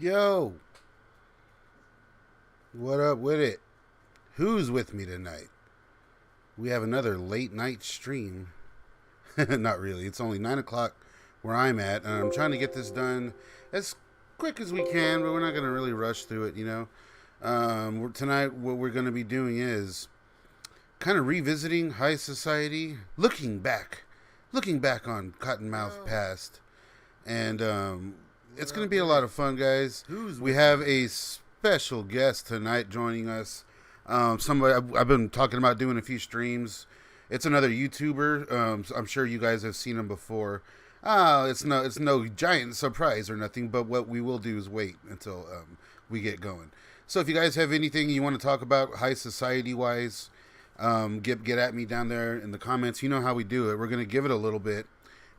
Yo, what up with it? Who's with me tonight? We have another late night stream. Not really. It's only 9 o'clock where I'm at, and I'm trying to get this done as quick as we can, but we're not going to really rush through it, you know. Tonight, what we're going to be doing is kind of revisiting high society, looking back on Cottonmouth past, and it's going to be a lot of fun, guys. We have a special guest tonight joining us. Somebody I've been talking about doing a few streams. It's another YouTuber. So I'm sure you guys have seen him before. It's no giant surprise or nothing, but what we will do is wait until we get going. So if you guys have anything you want to talk about high society wise, get at me down there in the comments. You know how we do it. We're going to give it a little bit,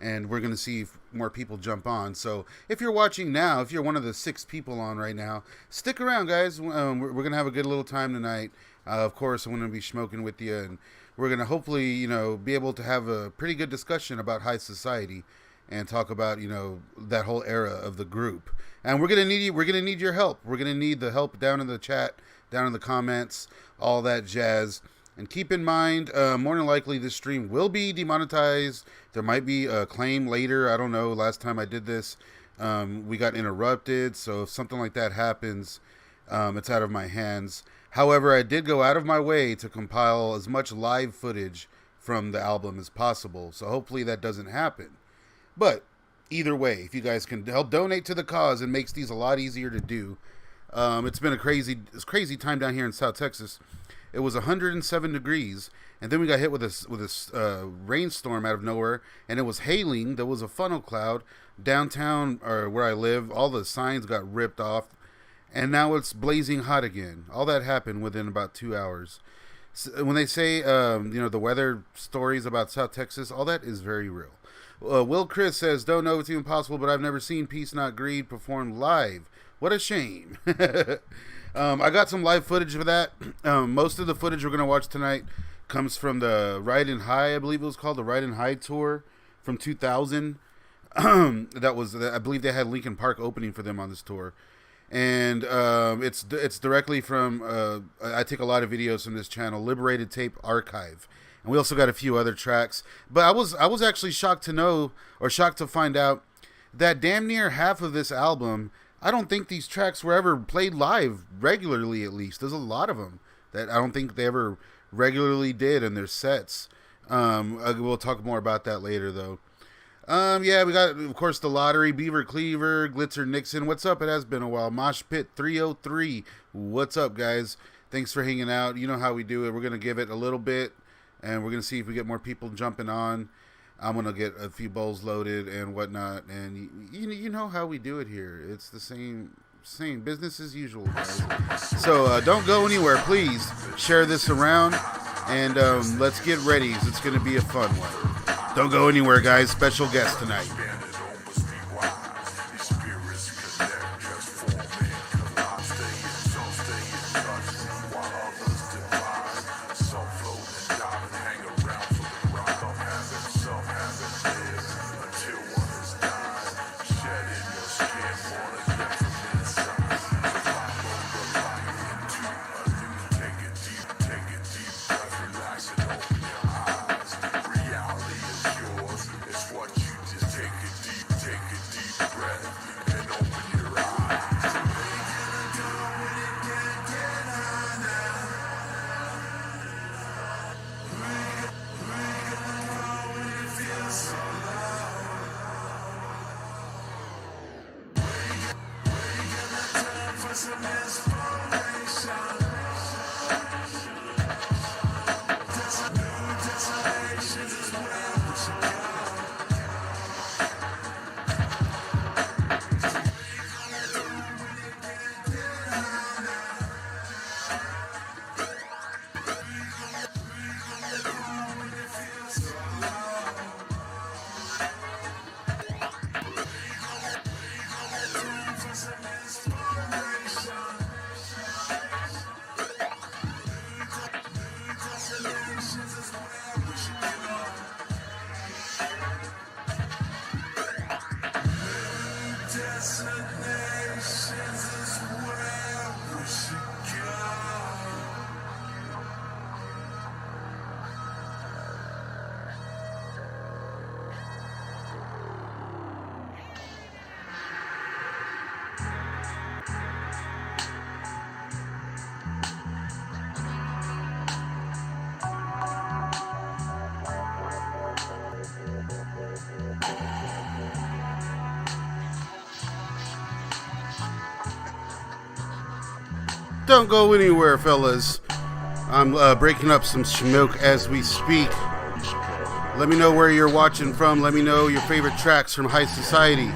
and we're going to see if more people jump on. So if you're watching now, if you're one of the 6 people on right now, stick around, guys. We're going to have a good little time tonight. Of course, I'm going to be smoking with you, and we're going to hopefully, be able to have a pretty good discussion about high society and talk about, that whole era of the group. And we're going to need you. We're going to need your help. We're going to need the help down in the chat, down in the comments, all that jazz. And keep in mind, more than likely, this stream will be demonetized. There might be a claim later. I don't know. Last time I did this, we got interrupted. So if something like that happens, it's out of my hands. However, I did go out of my way to compile as much live footage from the album as possible. So hopefully that doesn't happen. But either way, if you guys can help donate to the cause, it makes these a lot easier to do. It's been a crazy time down here in South Texas. It was 107 degrees, and then we got hit with a rainstorm out of nowhere, and it was hailing. There was a funnel cloud downtown, or where I live. All the signs got ripped off, and now it's blazing hot again. All that happened within about 2 hours. So when they say, the weather stories about South Texas, all that is very real. Will Chris says, don't know if it's even possible, but I've never seen Peace Not Greed perform live. What a shame. I got some live footage of that. Most of the footage we're going to watch tonight comes from the Ride and High, I believe it was called, the Ride and High tour from 2000. I believe they had Linkin Park opening for them on this tour. And it's directly from, I take a lot of videos from this channel, Liberated Tape Archive. And we also got a few other tracks. But I was actually shocked to find out that damn near half of this album, I don't think these tracks were ever played live regularly, at least. There's a lot of them that I don't think they ever regularly did in their sets. We'll talk more about that later, though. Yeah, we got, of course, The Lottery, Beaver Cleaver, Glitzer Nixon. What's up? It has been a while. Mosh Pit 303. What's up, guys? Thanks for hanging out. You know how we do it. We're going to give it a little bit, and we're going to see if we get more people jumping on. I'm going to get a few bowls loaded and whatnot. And you know how we do it here. It's the same business as usual, guys. So don't go anywhere. Please share this around. And let's get ready. It's going to be a fun one. Don't go anywhere, guys. Special guest tonight. Take it Don't go anywhere, fellas. I'm breaking up some smoke as we speak. Let me know where you're watching from. Let me know your favorite tracks from High Society.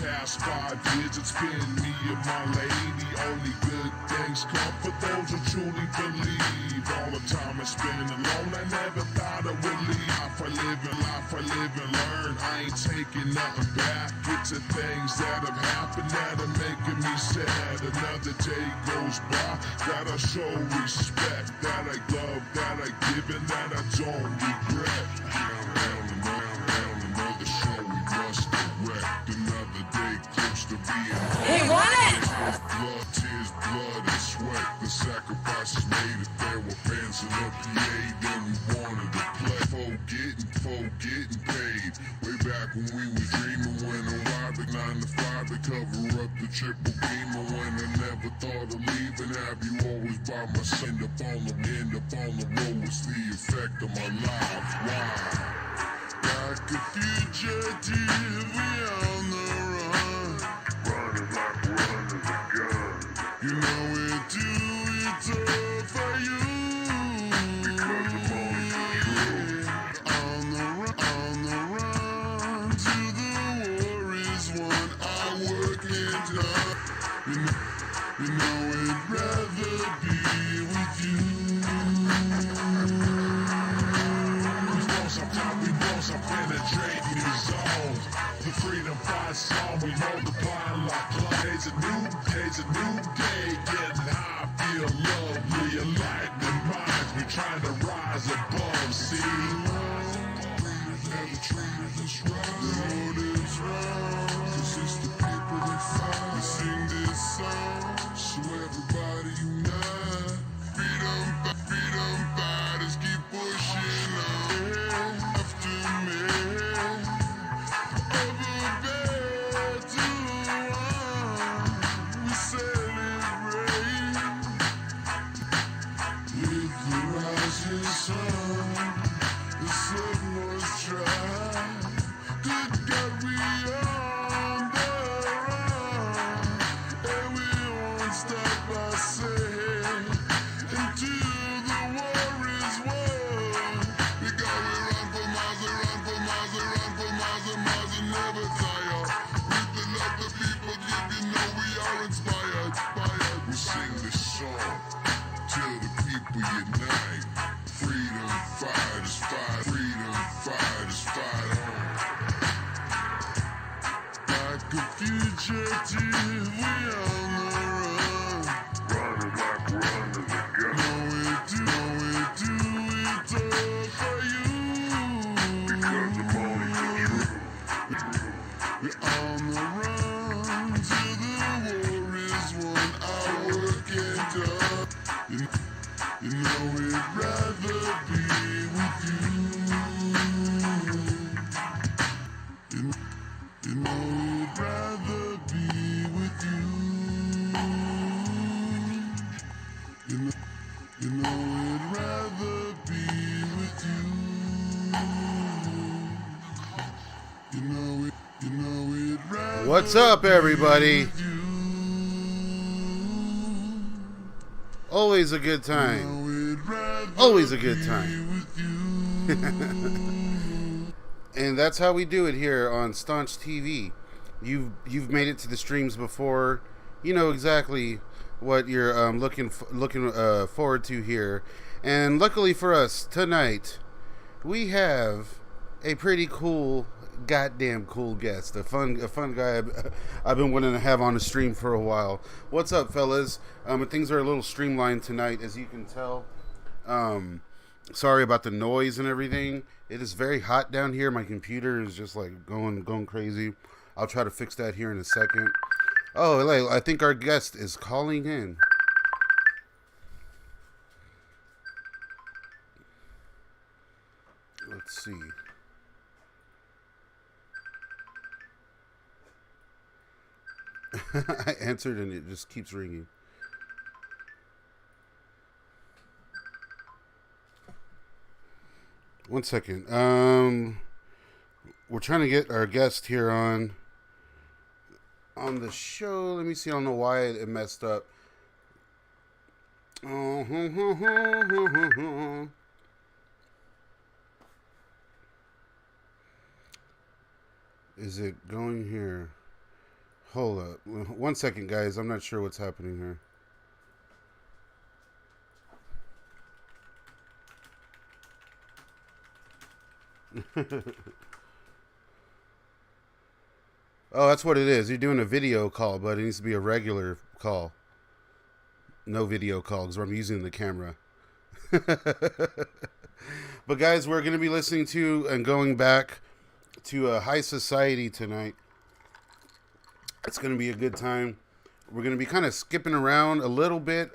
Past 5 years, it's been me and my lady. Only good things come for those who truly believe. All the time I spent alone, I never thought I would leave. Life I live and learn. I ain't taking nothing back. It's the things that have happened that are making me sad. Another day goes by, that I show respect, that I love, that I give, and that I don't regret. Another show we must correct. Another day close to being He won it! Blood, tears, blood, and sweat. The sacrifices made if there were fans in the PA, then we wanted to play. Folk getting paid. Way back when we was dreaming, when I arrived at 9 to 5 to cover up the triple beam. And when I never thought of leaving, have you always by my side? End up on the road was the effect of my life. Wow. Like a fugitive, we on the run. Running like running a gun. You know it too, it's all for you. Because I'm always true. On the run, to the war is won. I work it done. You know I'd rather be with you. I'm penetrating these zones. The freedom fight song, we multiply like clouds. It's a new day, getting high, feel lovely, enlightening minds. We trying to rise above, see? Never treated us right. The road is wrong, 'cause it's the people that fight. We sing this song, so everybody unite. Freedom fighters keep pushing on. You know I'd rather be with you. You know What's up, everybody? Always a good time. Always a good time. And that's how we do it here on Staunch TV. You've made it to the streams before. You know exactly what you're looking forward to here. And luckily for us tonight, we have a pretty cool, goddamn cool guest, a fun guy I've been wanting to have on the stream for a while. What's up, fellas? Things are a little streamlined tonight, as you can tell. Um, Sorry about the noise and everything. It is very hot down here. My computer is just like going crazy. I'll try to fix that here in a second. Oh, I think our guest is calling in. Let's see. I answered and it just keeps ringing. One second. We're trying to get our guest here on the show. Let me see. I don't know why it messed up. Is it going here? Hold up. 1 second, guys. I'm not sure what's happening here. Oh, that's what it is. You're doing a video call, but it needs to be a regular call. No video call because I'm using the camera. But guys, we're going to be listening to and going back to High Society tonight. It's going to be a good time. We're going to be kind of skipping around a little bit.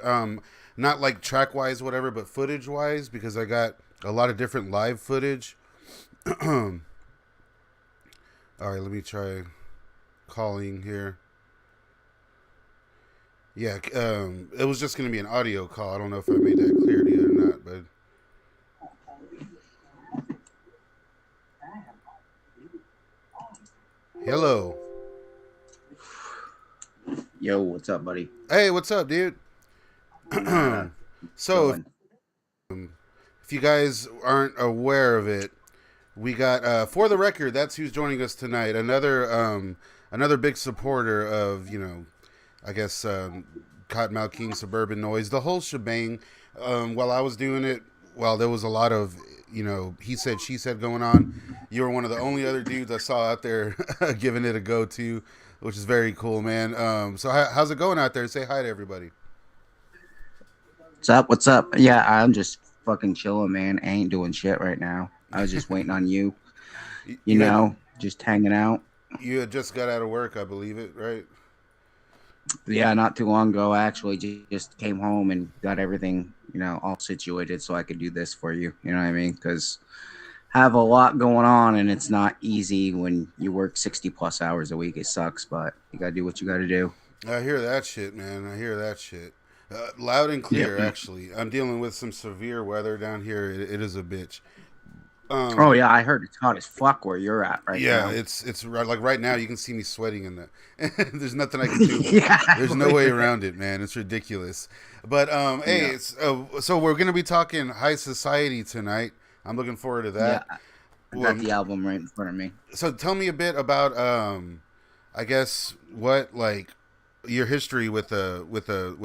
Not like track-wise, whatever, but footage-wise, because I got a lot of different live footage. All right, let me try calling here. Yeah, it was just going to be an audio call. I don't know if I made that clear to you or not, but... Hello. Yo, what's up, buddy? Hey, what's up, dude? So, if you guys aren't aware of it, we got for the record. That's who's joining us tonight. Another big supporter of I guess Cottonmouth King, Suburban Noise, the whole shebang. While I was doing it, while there was a lot of he said she said going on, you were one of the only other dudes I saw out there giving it a go to, which is very cool, man. So how's it going out there? Say hi to everybody. What's up? What's up? Yeah, I'm just fucking chilling, man. I ain't doing shit right now. I was just waiting on you. Just hanging out. You had just got out of work, I believe it, right? Yeah, not too long ago. I actually just came home and got everything, all situated so I could do this for you. You know what I mean? Because I have a lot going on, and it's not easy when you work 60 plus hours a week. It sucks, but you gotta do what you gotta do. I hear that shit, man. I hear that shit. Loud and clear, Yep. actually. I'm dealing with some severe weather down here. It is a bitch. Oh yeah, I heard it's hot as fuck where you're at right Yeah, now. it's like right now you can see me sweating in the. There's nothing I can do. Yeah, There's no way around it, man. It's ridiculous. But hey, Yeah. it's so we're gonna be talking High Society tonight. I'm looking forward to that. Yeah, I got Well, the album right in front of me. so tell me a bit about I guess what like your history with the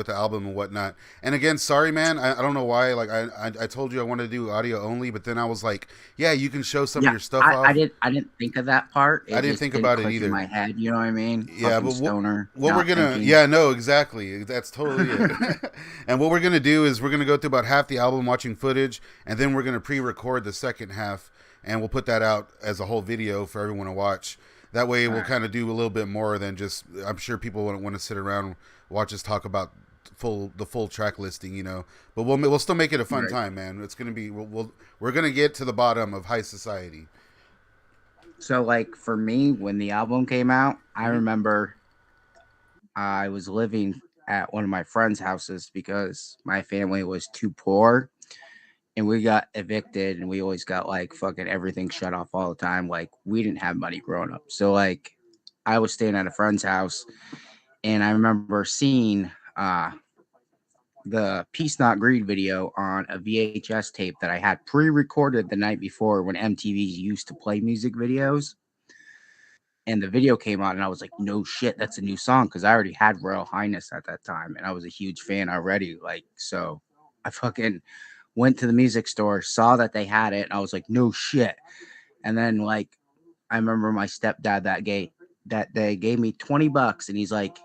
album and whatnot. And again, sorry man, I don't know why. Like I told you I wanted to do audio only, but then I was like, yeah, you can show some of Yeah, your stuff I off. didn't think of that part. I It didn't just think didn't about it click either. in my head. You know what I mean? Yeah, Fucking but stoner. what we're Not gonna thinking. yeah, no, exactly. That's totally it. And what we're gonna do is we're gonna go through about half the album watching footage, and then we're gonna pre-record the second half, and we'll put that out as a whole video for everyone to watch. That way, we'll Alright. kind of do a little bit more than just. I'm sure people wouldn't want to sit around and watch us talk about the full track listing. But we'll still make it a fun Right. time, man. It's gonna be we're gonna get to the bottom of High Society. So, like for me, when the album came out, I Mhm. remember I was living at one of my friends' houses because my family was too poor, and we got evicted, and we always got like fucking everything shut off all the time. Like we didn't have money growing up, so like I was staying at a friend's house, and I remember seeing the Peace Not Greed video on a VHS tape that I had pre-recorded the night before when MTV used to play music videos. And the video came out, and I was like, "No shit, that's a new song," because I already had Royal Highness at that time, and I was a huge fan already. Like, so I fucking went to the music store, saw that they had it, and I was like, "No shit." And then like I remember my stepdad that day gave me $20, and he's like,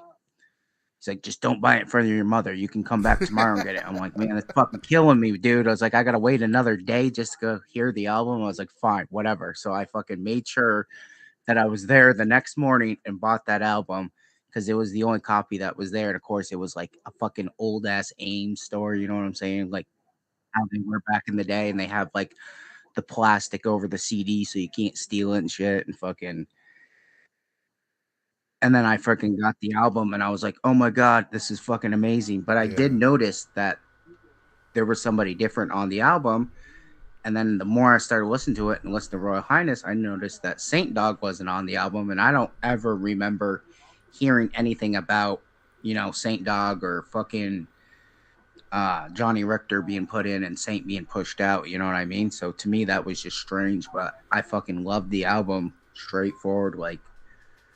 just don't buy it in front of your mother. You can come back tomorrow and get it. I'm like, man, that's fucking killing me, dude. I was like, I gotta wait another day just to go hear the album. I was like, fine, whatever. So I fucking made sure that I was there the next morning and bought that album because it was the only copy that was there. And of course, it was like a fucking old ass AIM store. You know what I'm saying? Like how they were back in the day, and they have like the plastic over the CD so you can't steal it and shit and fucking. And then I freaking got the album and I was like, oh my God, this is fucking amazing. But I did Yeah. notice that there was somebody different on the album. And then the more I started listening to it and listening to Royal Highness, I noticed that Saint Dog wasn't on the album. And I don't ever remember hearing anything about, Saint Dog or fucking Johnny Richter being put in and Saint being pushed out. You know what I mean? So to me, that was just strange. But I fucking loved the album straightforward, like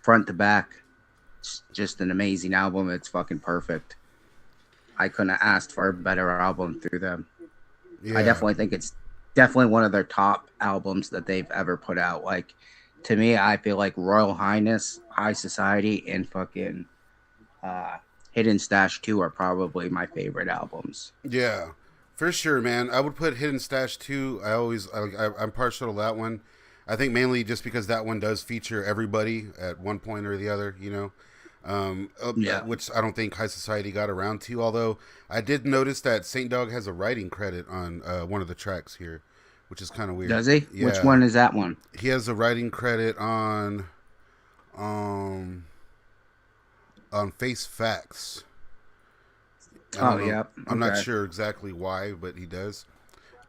front to back. It's just an amazing album. It's fucking perfect. I couldn't have asked for a better album through them. Yeah. I definitely think it's definitely one of their top albums that they've ever put out. Like, to me, I feel like Royal Highness, High Society, and fucking Hidden Stash 2 are probably my favorite albums. Yeah, for sure, man. I would put Hidden Stash 2. I'm partial to that one. I think mainly just because that one does feature everybody at one point or the other, which I don't think High Society got around to. Although I did notice that Saint Dog has a writing credit on one of the tracks here, which is kind of weird. Does he? Yeah. Which one is that one? He has a writing credit on Face Facts. Yeah. I'm not sure exactly why, but he does.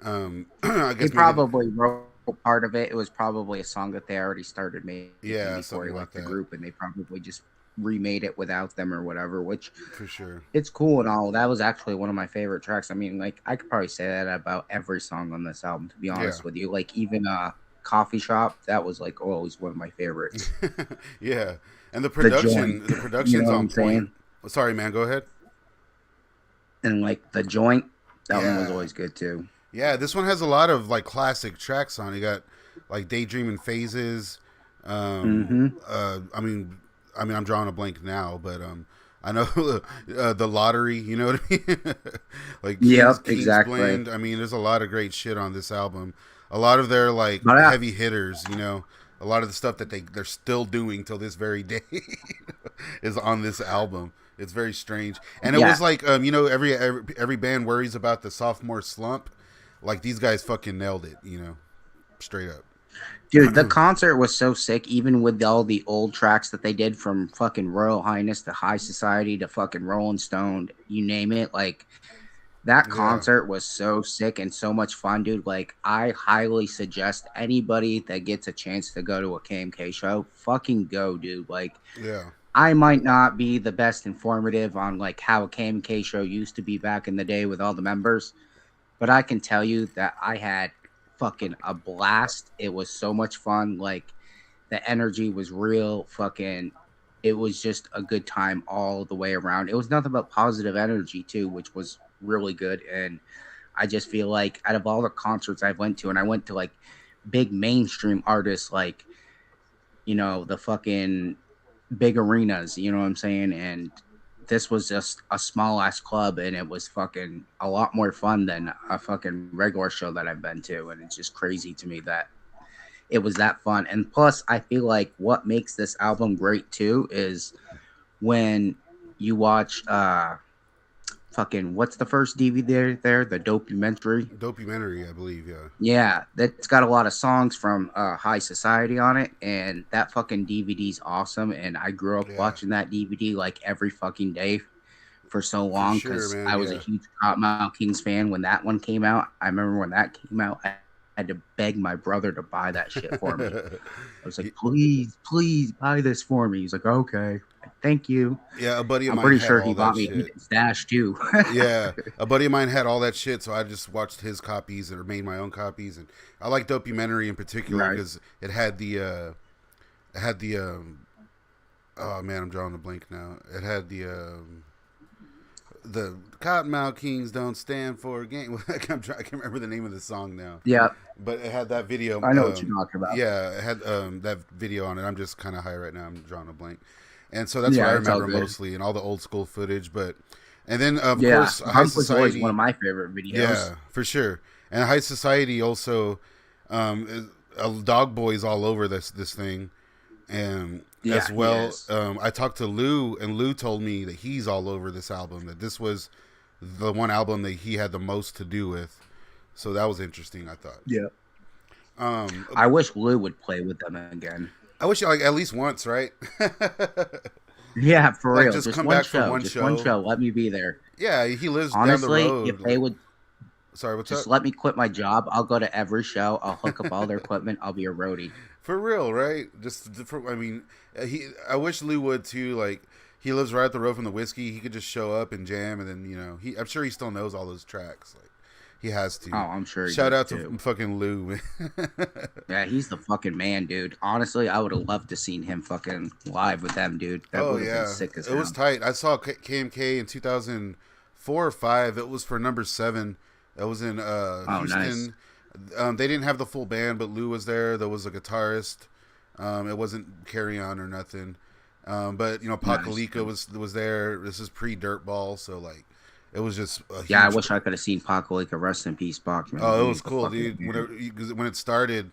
I guess he probably wrote part of it. It was probably a song that they already started making before he left the group, and they probably just remade it without them or whatever, which for sure, it's cool and all. That was actually one of my favorite tracks. I mean, like, I could probably say that about every song on this album, to be honest with you. Like, even Coffee Shop, that was like always one of my favorites. Yeah, and the production's on point. Sorry, man, go ahead. And like The Joint, that one was always good too. Yeah, this one has a lot of like classic tracks on. You got like Daydreaming Phases. I mean, I'm drawing a blank now, but I know the Lottery. You know what I mean? Like King's exactly. Blend. I mean, there's a lot of great shit on this album. A lot of their like heavy hitters. A lot of the stuff that they're still doing till this very day is on this album. It's very strange, and it was like every band worries about the sophomore slump. Like, these guys fucking nailed it, straight up. Dude, the concert was so sick, even with all the old tracks that they did from fucking Royal Highness to High Society to fucking Rolling Stone, you name it. Like, that concert was so sick and so much fun, dude. Like, I highly suggest anybody that gets a chance to go to a KMK show, fucking go, dude. Like, I might not be the best informative on, like, how a KMK show used to be back in the day with all the members, but I can tell you that I had fucking a blast. It was so much fun. Like, the energy was real. Fucking, it was just a good time all the way around. It was nothing but positive energy too, which was really good. And I just feel like out of all the concerts I've went to, and I went to like big mainstream artists, like, the fucking big arenas, you know what I'm saying? And this was just a small ass club, and it was fucking a lot more fun than a fucking regular show that I've been to. And it's just crazy to me that it was that fun. And plus, I feel like what makes this album great too is when you watch fucking, what's the first DVD there? The documentary, I believe. Yeah, that's got a lot of songs from High Society on it, and that fucking DVD's awesome. And I grew up watching that DVD like every fucking day for so long because I was a huge Cottonmouth Kings fan when that one came out. I remember when that came out, I had to beg my brother to buy that shit for me. I was like, please buy this for me. He's like, okay, thank you. Yeah, a buddy of I'm mine pretty had sure he all that bought me shit. a Stash too. Yeah, a buddy of mine had all that shit, so I just watched his copies or made my own copies. And I like Documentary in particular because it had the oh man, I'm drawing a blank now. It had the Cottonmouth Kings don't stand for a game. I can't remember the name of the song now. Yeah, but it had that video. I know what you're talking about. Yeah, it had that video on it. I'm just kind of high right now. I'm drawing a blank, and so that's what I remember mostly, and all the old school footage. And then of course, High Society was one of my favorite videos. Yeah, for sure. And High Society also, Dog Boys all over this thing, and as well. I talked to Lou, and Lou told me that he's all over this album. That this was the one album that he had the most to do with. So that was interesting, I thought. Yeah. I wish Lou would play with them again. I wish like at least once, right? Yeah, for real. Just come back for one show. One show. Let me be there. Yeah, he lives honestly, down the road. If they would, sorry, what's just up? let me quit my job. I'll go to every show. I'll hook up all their equipment. I'll be a roadie. For real, right? I mean, I wish Lou would too. Like, he lives right up the road from the whiskey. He could just show up and jam, and then I'm sure he still knows all those tracks. Like, he has to. Oh, I'm sure. Shout out to fucking Lou. Yeah, he's the fucking man, dude. Honestly, I would have loved to seen him fucking live with them, dude. That would have been sick as hell. It was tight. I saw KMK in 2004 or 5. It was for number 7. That was in Houston. Nice. They didn't have the full band, but Lou was there. There was a guitarist. It wasn't Carry On or nothing. But Pakalika was there. This is pre-Dirtball, so like it was just I wish I could have seen Pakalika. Rest in peace, Bach. Man. Oh, it was cool, dude. When it started,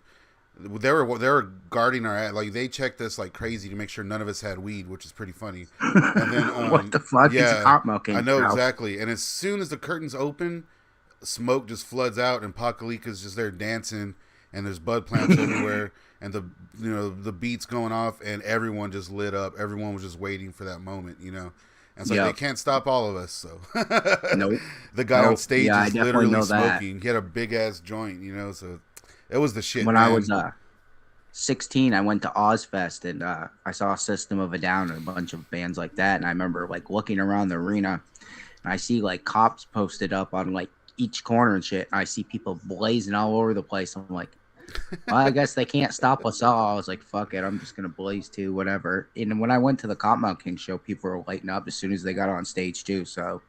they were guarding our like they checked us like crazy to make sure none of us had weed, which is pretty funny. And then what the fuck? Yeah, is Cottonmouth I know exactly. And as soon as the curtains open, smoke just floods out, and Pakalika's just there dancing, and there's bud plants everywhere, and the beats going off, and everyone just lit up. Everyone was just waiting for that moment, And so they can't stop all of us. So nope. The guy on stage is literally smoking. He had a big ass joint, So it was the shit. When I was 16, I went to Ozfest, and I saw System of a Down and a bunch of bands like that. And I remember like looking around the arena, and I see like cops posted up on like each corner and shit. And I see people blazing all over the place. I'm like, well, I guess they can't stop us all. I was like, fuck it, I'm just gonna blaze too, whatever. And when I went to the Cottonmouth King show, people were lighting up as soon as they got on stage too. So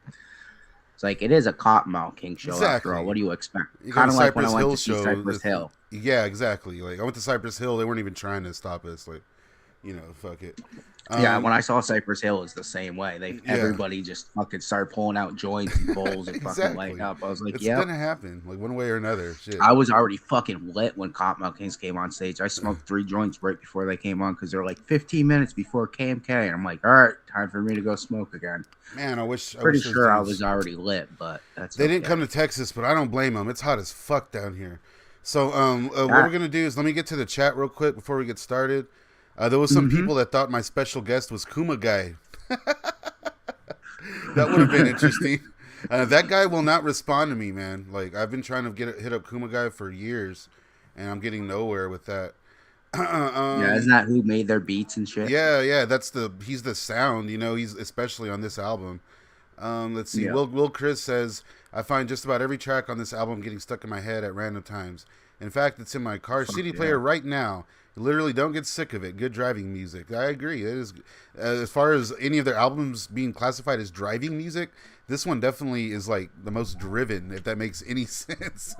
it's like it is a Cottonmouth King show after all. What do you expect? Kind of like when I went to see Cypress Hill. Yeah, exactly. Like I went to Cypress Hill, they weren't even trying to stop us. Like, fuck it. Yeah, when I saw Cypress Hill, it's the same way. Everybody just fucking started pulling out joints and bowls and fucking lighting up. I was like, it's gonna happen, like one way or another. Shit. I was already fucking lit when Cottonmouth Kings came on stage. I smoked 3 joints right before they came on because they're like 15 minutes before KMK, and I'm like, all right, time for me to go smoke again. Man, I wish. Pretty sure I was already lit, but that's. They didn't come to Texas, but I don't blame them. It's hot as fuck down here. So, what we're gonna do is let me get to the chat real quick before we get started. There was some people that thought my special guest was Kuma Guy. That would have been interesting. That guy will not respond to me, man. Like I've been trying to hit up Kuma Guy for years, and I'm getting nowhere with that. Isn't that who made their beats and shit? Yeah. He's the sound. He's especially on this album. Let's see. Yeah. Will Chris says I find just about every track on this album getting stuck in my head at random times. In fact, it's in my car CD player right now. Literally don't get sick of it. Good driving music. I agree. It is as far as any of their albums being classified as driving music, this one definitely is like the most driven, if that makes any sense.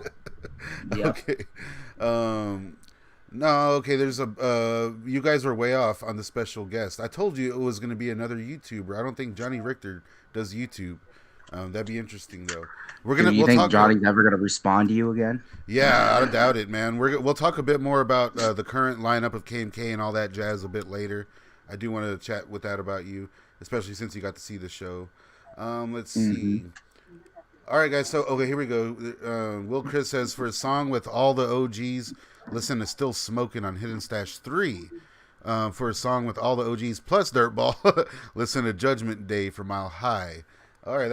Yeah. Okay. No, okay, there's you guys were way off on the special guest. I told you it was going to be another YouTuber. I don't think Johnny Richter does YouTube. That'd be interesting though. Do you think Johnny's ever gonna respond to you again? Yeah, I doubt it, man. We'll talk a bit more about the current lineup of KMK and all that jazz a bit later. I do want to chat with that about you, especially since you got to see the show. Let's see. All right, guys. So okay, here we go. Will Chris says for a song with all the OGs, listen to Still Smoking on Hidden Stash 3. For a song with all the OGs plus Dirtball, listen to Judgment Day for Mile High. All right,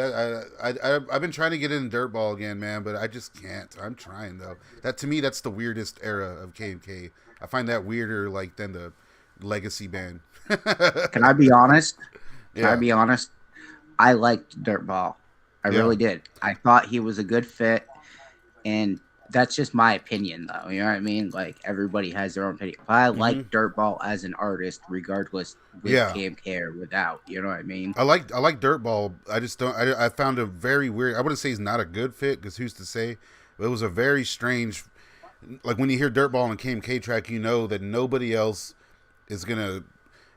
I've been trying to get in Dirtball again, man, but I just can't. I'm trying though. That to me, that's the weirdest era of KMK. I find that weirder like than the Legacy band. Can I be honest? Can I Yeah, be honest? I liked Dirtball. I yeah. really did. I thought he was a good fit, and that's just my opinion, though. You know what I mean? Like everybody has their own opinion. But I Hmm. like Dirtball as an artist, regardless with Yeah. KMK or without. You know what I mean? I like Dirtball. I just don't. I found a very weird. I wouldn't say he's not a good fit because who's to say? But it was a very strange. Like when you hear Dirtball on a KMK track, you know that nobody else is gonna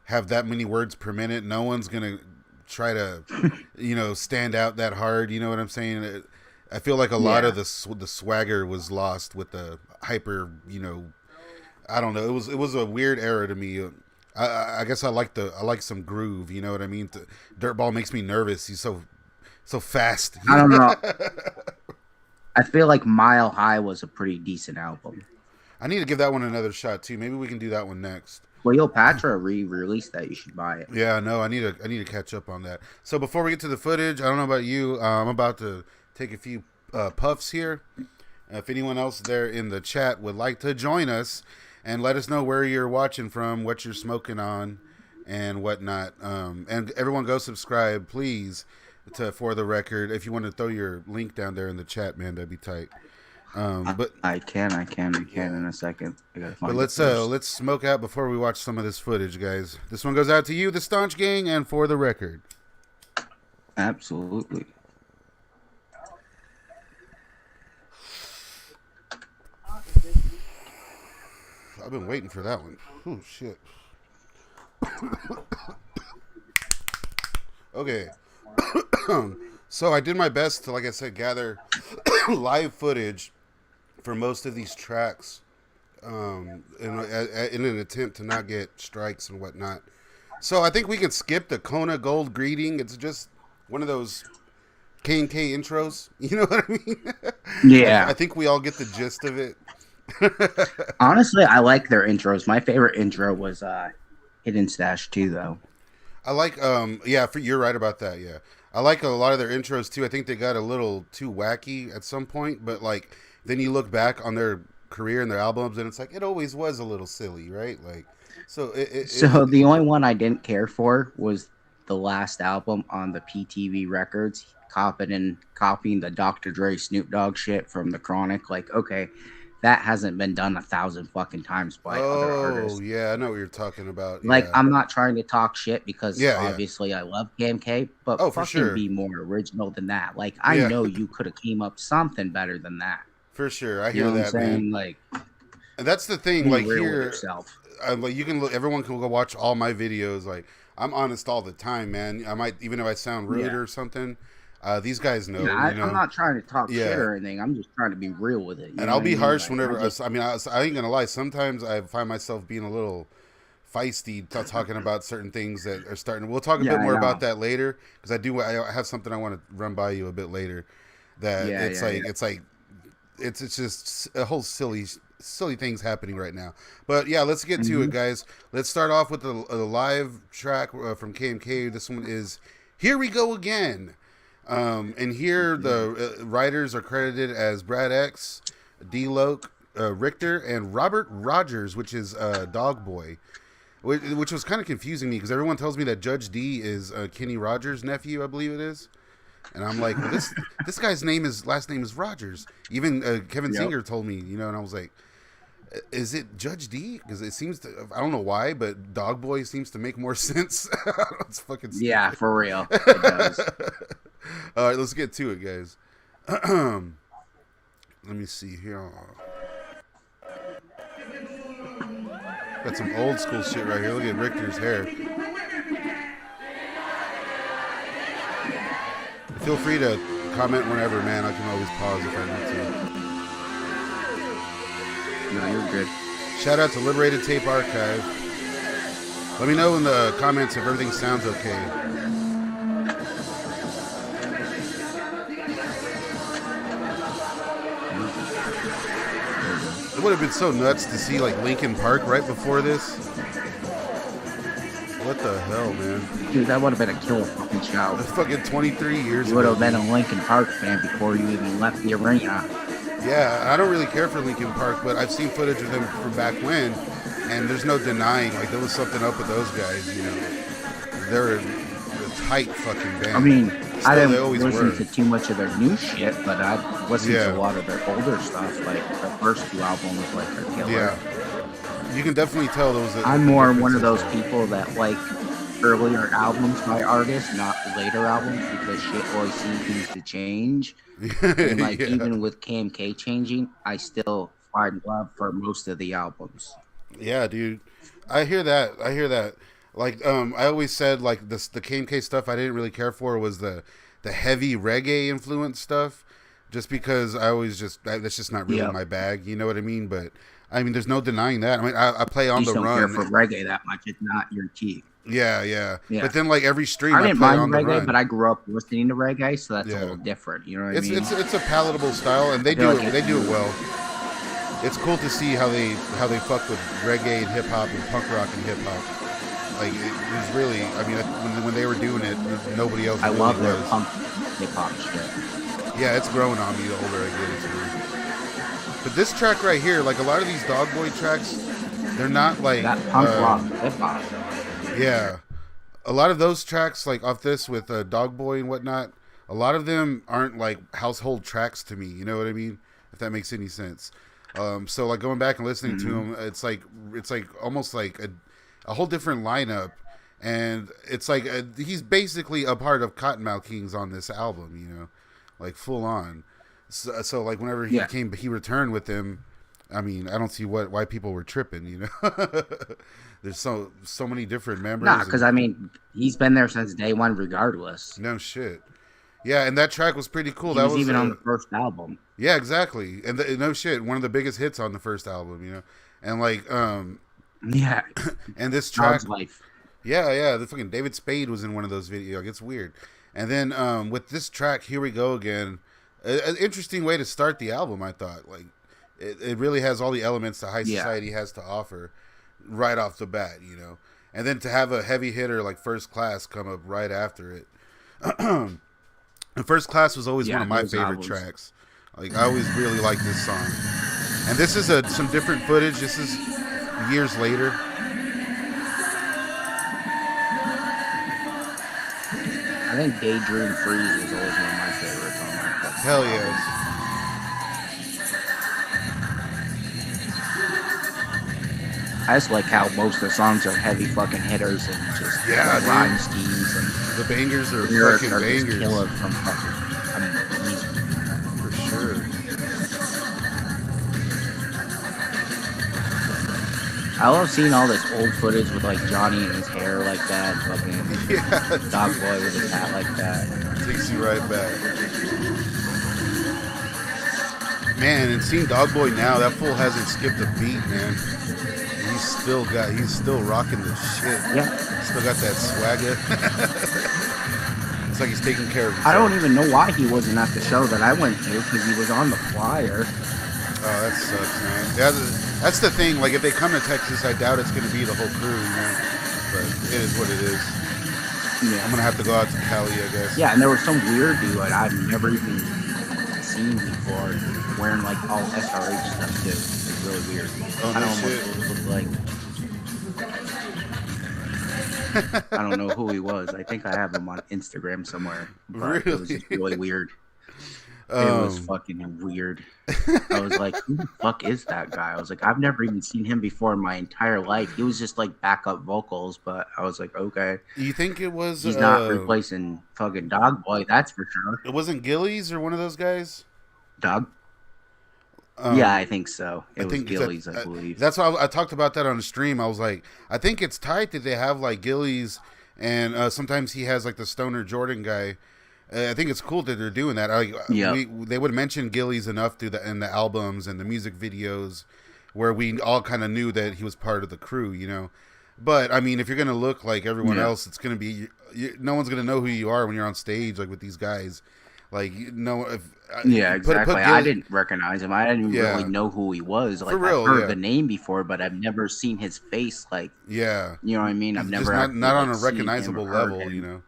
have that many words per minute. No one's gonna try to, stand out that hard. You know what I'm saying? I feel like a lot of Yeah. the swagger was lost with the hyper. I don't know. It was a weird era to me. I guess I like some groove. You know what I mean? Dirtball makes me nervous. He's so fast. I don't know. I feel like Mile High was a pretty decent album. I need to give that one another shot too. Maybe we can do that one next. Cleopatra re-released that. You should buy it. Yeah, no, I need to catch up on that. So before we get to the footage, I don't know about you. I'm about to take a few puffs here. If anyone else there in the chat would like to join us and let us know where you're watching from, what you're smoking on, and whatnot. And everyone go subscribe, please, to For the Record. If you want to throw your link down there in the chat, man, that'd be tight. But I can in a second. I gotta but find it first. let's smoke out before we watch some of this footage, guys. This one goes out to you, the Staunch Gang, and For the Record. Absolutely. I've been waiting for that one. Oh shit. Okay. So I did my best to, like I said, gather live footage for most of these tracks, in an attempt to not get strikes and whatnot. So I think we can skip the Kona Gold greeting. It's just one of those K&K intros. You know what I mean? I Yeah. think we all get the gist of it. Honestly, I like their intros. My favorite intro was Hidden Stash 2, though. I like, yeah, you're right about that. Yeah, I like a lot of their intros too. I think they got a little too wacky at some point, but like then you look back on their career and their albums, and it's like it always was a little silly, right? Like, so So the only one I didn't care for was the last album on the PTV Records, copying the Dr. Dre Snoop Dogg shit from the Chronic. Like, okay, that hasn't been done 1,000 fucking times by other oh artists. yeah, I know what you're talking about. Like, Yeah, I'm not trying to talk shit because yeah, yeah. obviously I love KMK, but Oh, for fucking sure. be more original than that. Like, I Yeah, know you could have came up something better than that. for sure. I You hear know what I'm that, man. saying? Like, And that's the thing. be Like real with here, yourself. like you can look. Everyone can go watch all my videos. Like I'm honest all the time, man. I might even if I sound rude Yeah. or something. These guys know, Yeah, I'm not trying to talk shit Yeah, or anything. I'm just trying to be real with it. You and know I'll what I be mean? harsh Like, I whenever. just, I ain't gonna lie. Sometimes I find myself being a little feisty talking about certain things that are starting. We'll talk a yeah, bit I more about know. that later because I have something I want to run by you a bit later. That Yeah, it's yeah, like yeah. it's just a whole silly things happening right now. But yeah, let's get to Hmm. it, guys. Let's start off with the live track from KMK. This one is "Here We Go Again." And here the writers are credited as Brad X, D. Loke, Richter, and Robert Rogers, which is Dog Boy, which was kind of confusing me because everyone tells me that Judge D is Kenny Rogers' nephew, I believe it is. And I'm like, well, this guy's last name is Rogers. Even Kevin Yep. Singer told me, and I was like, is it Judge D? Because it seems to, I don't know why, but Dog Boy seems to make more sense. It's fucking Yeah, stupid. for real. It does. All right, let's get to it, guys. Let me see here. Got some old school shit right here. Look at Richter's hair. Feel free to comment whenever, man. I can always pause if I need to. No, you're good. Shout out to Liberated Tape Archive. Let me know in the comments if everything sounds okay. It would have been so nuts to see like Linkin Park right before this. What What the hell, man? Dude, that would have been a killer fucking show. That's fucking 23 years You would ago. have been a Linkin Park fan before you even left the arena. Yeah, I don't really care for Linkin Park, but I've seen footage of them from back when, and there's no denying, like, there was something up with those guys, you know. They're a tight fucking band. I mean, Still, I they didn't always listen were. to too much of their new shit, but I listened Yeah. to a lot of their older stuff. Like, the first two albums, like, are killer. Yeah. You can definitely tell those. I'm more one of those people that like earlier albums by artists, not later albums, because shit always seems to change. And like Yeah. even with KMK changing, I still find love for most of the albums. Yeah, dude. I hear that. Like, I always said, like, the KMK stuff I didn't really care for was the heavy reggae influence stuff, just because that's just not really my bag. You know what I mean? But I mean, there's no denying that. I mean, I play on You the just don't run. care for reggae that much. It's not your key. Yeah. But then, like, every stream I I didn't play mind on the reggae, run. but I grew up listening to reggae, so that's Yeah. a little different. You know what I It's mean? it's a palatable style, and they feel do like it. They do it well. It's cool to see how they fuck with reggae and hip hop and punk rock and hip hop. Like, it was really. I mean, when they were doing it, nobody else. I really love their was. punk hip hop shit. Yeah, it's growing on me the older I get. It's weird. But this track right here, like a lot of these Dog Boy tracks, they're not like That punk rock hip hop. Yeah, a lot of those tracks, like off this with Dog Boy and whatnot, a lot of them aren't like household tracks to me. You know what I mean? If that makes any sense. So like going back and listening to them, it's like almost like a whole different lineup, and it's like he's basically a part of Cottonmouth Kings on this album. You know, like full on. So like whenever he returned with them. I mean, I don't see why people were tripping. You know, there's so many different members. Nah, because I mean, he's been there since day one, regardless. No shit. Yeah, and that track was pretty cool. He was even on the first album. Yeah, exactly. And no shit, one of the biggest hits on the first album. You know, and like Yeah. and this track. Dog's Life. Yeah. The fucking David Spade was in one of those videos. Like, it's weird. And then with this track, Here We Go Again, an interesting way to start the album. I thought like. It really has all the elements that High Society has to offer right off the bat, you know. And then to have a heavy hitter like First Class come up right after it. And First Class was always one of my favorite tracks. Like, I always really liked this song. And this is some different footage. This is years later. I think Daydream Freeze is always one of my favorites on that. Hell yes. I just like how most of the songs are heavy fucking hitters and just rhyme schemes and the bangers are lyrics fucking are bangers. just killer from fucking. I mean, For sure. I love seeing all this old footage with like Johnny and his hair like that, fucking Dog Boy with his hat like that. Takes you right back. Man, and seeing Dog Boy now, that fool hasn't skipped a beat, man. He's still rocking the shit. Yeah. Still got that swagger. It's like he's taking care of himself. I don't even know why he wasn't at the show that I went to because he was on the flyer. Oh, that sucks, man. That's the thing. Like, if they come to Texas, I doubt it's going to be the whole crew, you know. But it is what it is. Yeah. I'm going to have to go out to Cali, I guess. Yeah, and there was some weird dude I've never even seen before wearing like all SRH stuff too. It's really weird. Oh, I no don't know shit. what it looked like. I don't know who he was. I think I have him on Instagram somewhere. But it was just really weird. It was fucking weird. I was like, who the fuck is that guy? I was like, I've never even seen him before in my entire life. He was just like backup vocals, but I was like, okay. You think it was... He's not replacing fucking Dog Boy, that's for sure. It wasn't Gillies or one of those guys? Dog? Yeah, I think so. It was Gillies, I believe. That's why I talked about that on the stream. I was like, I think it's tight that they have like Gillies, and sometimes he has like the Stoner Jordan guy. I think it's cool that they're doing that. They would mention Gillies enough in the albums and the music videos, where we all kind of knew that he was part of the crew, you know. But I mean, if you're gonna look like everyone else, it's gonna be no one's gonna know who you are when you're on stage, like with these guys. Like, you know, if Yeah, put exactly. I didn't recognize him. I didn't really yeah, know who he was. for Like I've real, heard yeah, the name before, but I've never seen his face. Like, yeah. you know what I mean? I've Just never not actually on like a seen him or recognizable heard level, you him. know.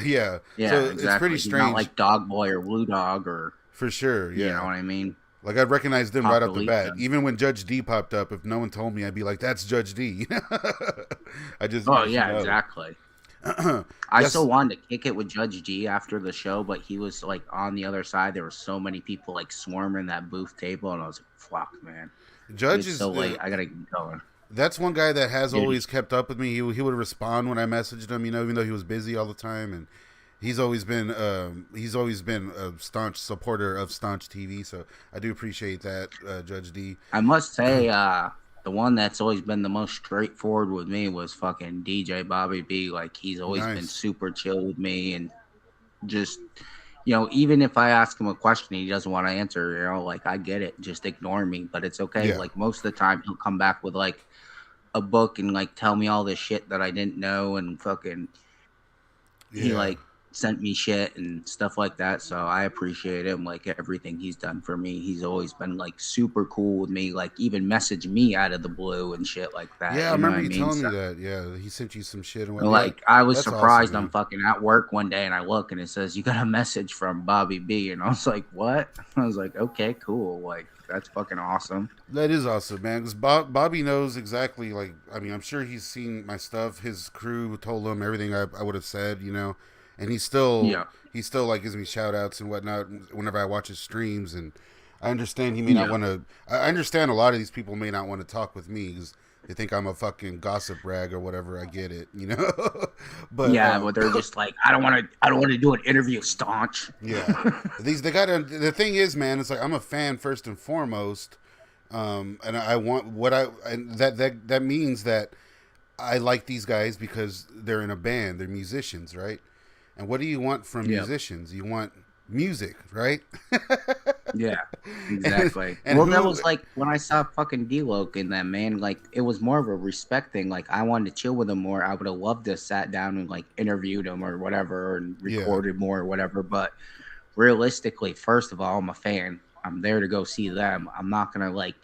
Yeah, Yeah, so it's pretty exactly. He's not strange like Dog Boy or Blue Dog or for sure. you know Yeah, what I mean? like I'd recognize them right off the bat. Papalita. Even when Judge D popped up, if no one told me, I'd be like, "That's Judge D." I Oh just yeah, know. exactly. I so Yes, wanted to kick it with Judge G after the show, but he was like on the other side. There were so many people like swarming that booth table, and I was like, "Fuck, man, Judge it's is. so late. I gotta get going." That's one guy that has Did he? always kept up with me. He would respond when I messaged him, you know, even though he was busy all the time, and he's always been a staunch supporter of Staunch TV. So I do appreciate that, Judge D. I must say, the one that's always been the most straightforward with me was fucking DJ Bobby B. Like he's always been Nice. super chill with me and just even if I ask him a question he doesn't want to answer, like I get it, just ignore me, but it's okay. Yeah. Like most of the time he'll come back with like a book and like tell me all this shit that I didn't know and fucking he Yeah. like sent me shit and stuff like that. So I appreciate him, like everything he's done for me. He's always been like super cool with me, like even message me out of the blue and shit like that. Yeah, I You know what remember I you mean? telling So, me that. Yeah, he sent you some shit and what. Yeah, like I was that's awesome, surprised. I'm man. fucking at work one day and I look and it says you got a message from Bobby B, and I was like, what? I was like, okay, cool. Like that's fucking awesome. That is awesome, man. Because Bobby knows exactly. Like, I mean, I'm sure he's seen my stuff. His crew told him everything I would have said, you know, and Yeah, he still like gives me shout outs and whatnot whenever I watch his streams. And I understand he may not yeah. want to. I understand a lot of these people may not want to talk with me because they think I'm a fucking gossip rag or whatever. I get it, you know. But Yeah, but they're just like, I don't want to do an interview, staunch. yeah, they got the thing is, man, it's like I'm a fan first and foremost, and I want what I and that means that I like these guys because they're in a band, they're musicians, right? And what do you want from Yeah, musicians? You want music, right? yeah, and, exactly. and Well, that who? was like when I saw fucking D-Loc in that, man. Like it was more of a respect thing. Like I wanted to chill with him more. I would have loved to sat down and like interviewed him or whatever and Yeah, recorded more or whatever. But realistically, first of all, I'm a fan. I'm there to go see them. I'm not gonna like,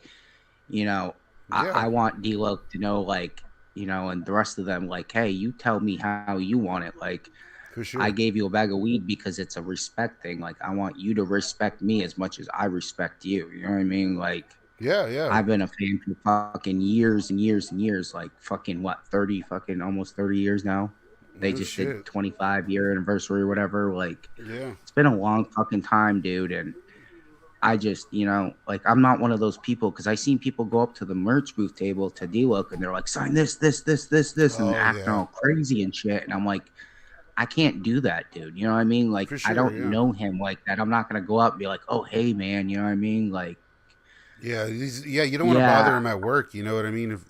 you know, yeah, I want D-Loc to know like, and the rest of them like, hey, you tell me how you want it. Like for I sure. gave you a bag of weed because it's a respect thing. Like I want you to respect me as much as I respect you. You know what I mean? Like Yeah, yeah. I've been a fan for fucking years and years and years. Like fucking what, 30 fucking almost 30 years now. They No just did shit. 25-year anniversary or whatever. Like Yeah, it's been a long fucking time, dude. And I just, like I'm not one of those people because I seen people go up to the merch booth table to D-Loc and they're like, sign this, and oh acting yeah, all crazy and shit. And I'm like, I can't do that, dude. You know what I mean? Like, for I sure. don't Yeah. know him like that. I'm not gonna go up and be like, "Oh, hey, man," you know what I mean? Like, Yeah, yeah, you don't want to bother yeah, him at work. You know what I mean? If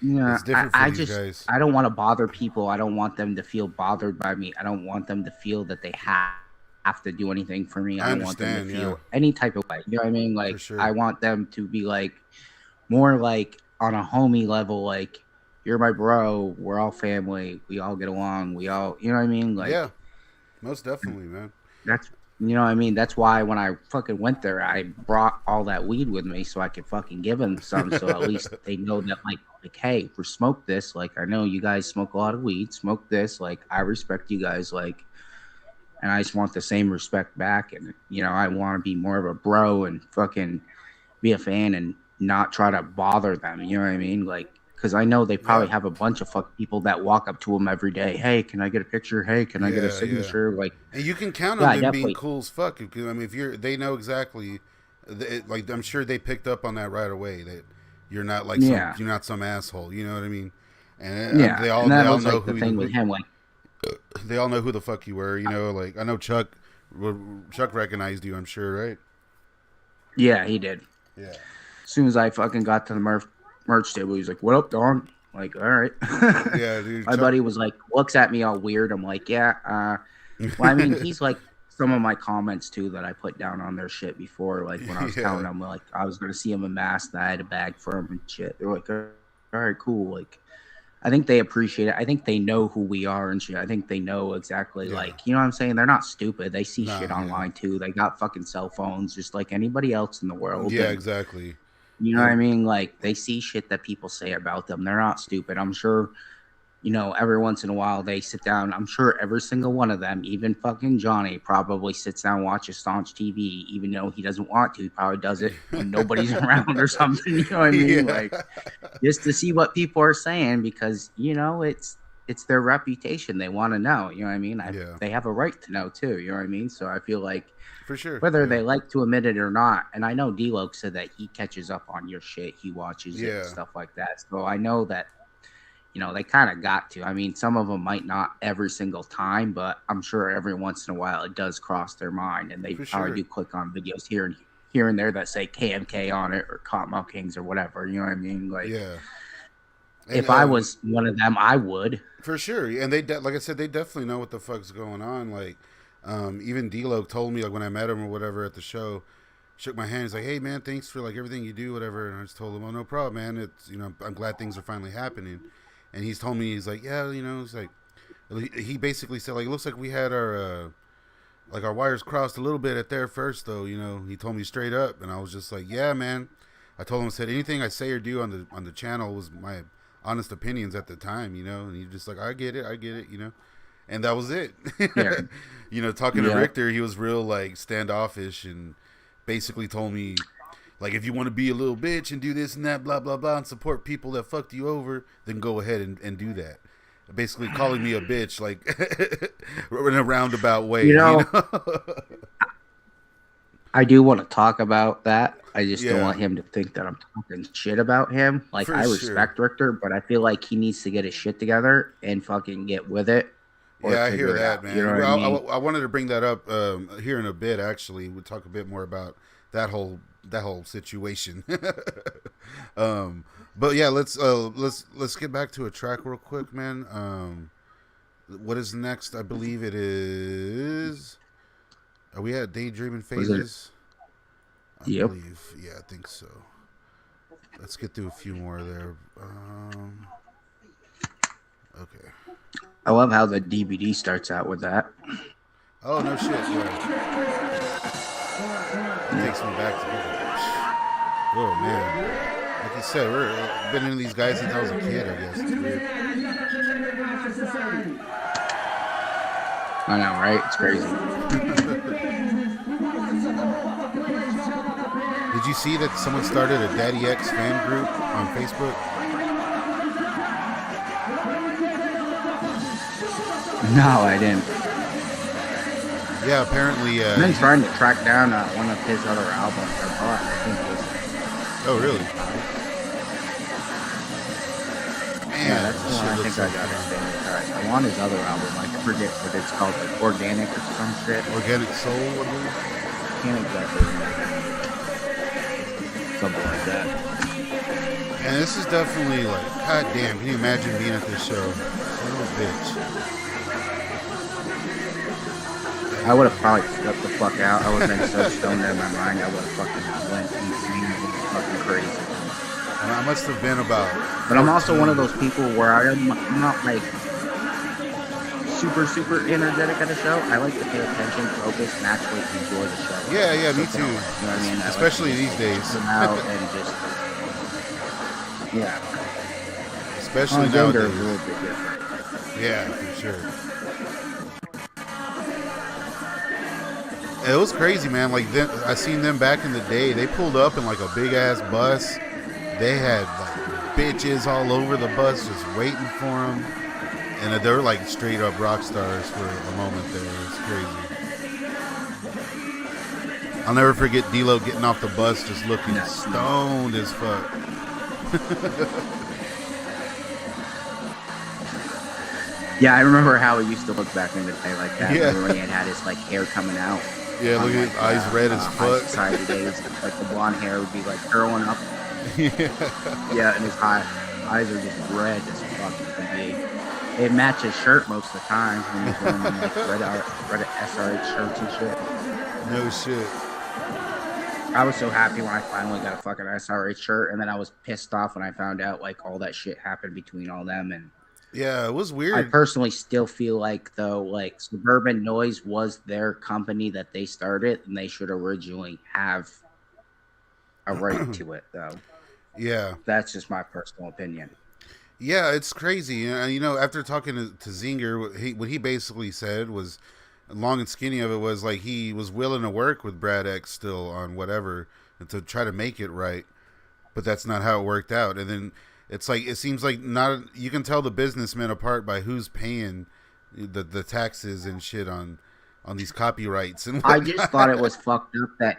yeah. it's I, different for I these just, guys. I don't want to bother people. I don't want them to feel bothered by me. I don't want them to feel that they have to do anything for me. I I don't want them to understand. Yeah, feel any type of way. You know what I mean? for Like, I sure. want them to be like more like on a homie level. Like, you're my bro. We're all family. We all get along. We all, you know what I mean? Yeah, Like, most definitely, man. that's you know what I mean. That's why when I fucking went there, I brought all that weed with me so I could fucking give them some. So at least they know that like hey, we smoke this. Like I know you guys smoke a lot of weed. Smoke this. Like I respect you guys. Like, and I just want the same respect back. And I want to be more of a bro and fucking be a fan and not try to bother them. You know what I mean? Like, because I know they probably Yeah, have a bunch of fuck people that walk up to them every day. Hey, can I get a picture? Hey, can I get a yeah, yeah. signature? Like, And you can count yeah, on I them being definitely. cool as fuck. Because I mean, if they know exactly, like I'm sure they picked up on that right away. That Yeah, you're not some asshole. You know what I mean? And yeah, and they that all was know like the thing with him. Like, they all know who the fuck you were. You know, like I know Chuck recognized you. I'm sure, right? yeah, he did. Yeah. As soon as I fucking got to the merch table, he was like, "What up, Don?" Like, all right. Yeah, dude. My buddy was like, looks at me all weird. I'm like, yeah. Well, I mean, he's like some of my comments too that I put down on their shit before. Like when I was telling Yeah, them, like I was gonna see him a mask, and I had a bag for him and shit. They're like, all right, cool. Like I think they appreciate it. I think they know who we are and shit. I think they know exactly, Yeah. like, you know what I'm saying? They're not stupid. They see Nah, shit yeah. online too. They got fucking cell phones just like anybody else in the world. Yeah, And exactly. you know what I And mean? Like, they see shit that people say about them. They're not stupid. I'm sure, you know, every once in a while they sit down. I'm sure every single one of them, even fucking Johnny, probably sits down and watches Staunch TV, even though he doesn't want to. He probably does it when nobody's around or something. You know what I mean? yeah. Like, just to see what people are saying, because you know it's their reputation. They want to know. You know what I mean? Yeah. They have a right to know too. You know what I mean? So I feel like For sure. whether Yeah. they like to admit it or not, and I know D-Lo said that he catches up on your shit, he watches it Yeah. and stuff like that. So I know that, you know, they kind of got to. I mean, some of them might not every single time, but I'm sure every once in a while it does cross their mind, and they For probably sure. do click on videos here and there that say KMK on it or Cottonmouth Kings or whatever. You know what I mean? Like, Yeah. if I was one of them, I would. For sure, and they like I said, they definitely know what the fuck's going on. Like, even D-Lo told me, like, when I met him or whatever at the show, shook my hand. He's like, "Hey man, thanks for like everything you do, whatever." And I just told him, "Oh, no problem, man. It's, you know, I'm glad things are finally happening." And he's told me, he's like, "Yeah, you know," he's like, he basically said, like, "It looks like we had our like our wires crossed a little bit at there first, though." You know, he told me straight up, and I was just like, "Yeah, man." I told him, I said, anything I say or do on the channel was my honest opinions at the time, you know. And he's just like, I get it, you know. And that was it. Yeah. You know, talking to Yeah. Richter, he was real like standoffish and basically told me, like, if you want to be a little bitch and do this and that, blah blah blah, and support people that fucked you over, then go ahead and do that. Basically calling me a bitch, like, in a roundabout way. You know, you know? I do want to talk about that. I just don't Yeah. want him to think that I'm talking shit about him. Like, For I sure. respect Richter, but I feel like he needs to get his shit together and fucking get with it. Or Yeah, I figure hear it that, out. man. You know what I mean? I wanted to bring that up here in a bit. Actually, we'll talk a bit more about that whole situation. But yeah, let's get back to a track real quick, man. What is next? I believe it is. Are we at Daydreaming Phases? I Yep. believe. Yeah, I think so. Let's get through a few more there. Okay. I love how the DVD starts out with that. Oh, no shit. Yeah. It takes me back to. Oh, man. Like you said, we've been into these guys since I was a kid, I guess. It's weird. I know, right? It's crazy. Did you see that someone started a Daddy X fan group on Facebook? No, I didn't. Yeah, apparently. I've been trying to track down one of his other albums I bought. I think it was. Oh, really? Man, Yeah, that's the this one shit I looks think I so got fun. it. I want his other album. I forget what it's called, like Organic or some shit. Organic Soul, I believe. Can't exactly remember. Something like that. And this is definitely like, god damn, can you imagine being at this show? Son of a bitch. I would have probably flipped the fuck out. I would have been so stoned out of my mind. I would have fucking went insane. It was fucking crazy. And I must have been about. But I'm also 14. one of those people where I'm not like super energetic at a show. I like to pay attention, focus, and actually enjoy the show. Yeah, me too. You know what I mean? Especially these days. Come out and just yeah. Especially Thunder is a nowadays. little bit different. Yeah, for sure. It was crazy, man. Like, I seen them back in the day. They pulled up in like a big ass bus. They had like bitches all over the bus just waiting for them, and they were like straight up rock stars for a moment there. It was crazy. I'll never forget D-Lo getting off the bus just looking stoned as fuck. Yeah, I remember how he used to look back in the day like that. Yeah. When he had his like hair coming out. Yeah, look at his eyes red as High fuck. society days, like the blonde hair would be like curling up. Yeah. Yeah, and his eyes are just red as fuck. It matched his shirt most of the time when he was wearing like red SRH shirts and shit. No shit. I was so happy when I finally got a fucking SRH shirt, and then I was pissed off when I found out like all that shit happened between all them. And Yeah, it was I weird. personally still feel like though, like Suburban Noise was their company that they started, and they should originally have a right to it. Though Yeah. that's just my personal opinion. Yeah, it's crazy. You know, after talking to Zinger, what he basically said was, long and skinny of it was like he was willing to work with Brad X still on whatever and to try to make it right, but that's not how it worked out. And then it's like it seems like not you can tell the businessmen apart by who's paying the taxes and shit on these copyrights and I just whatnot. thought it was fucked up that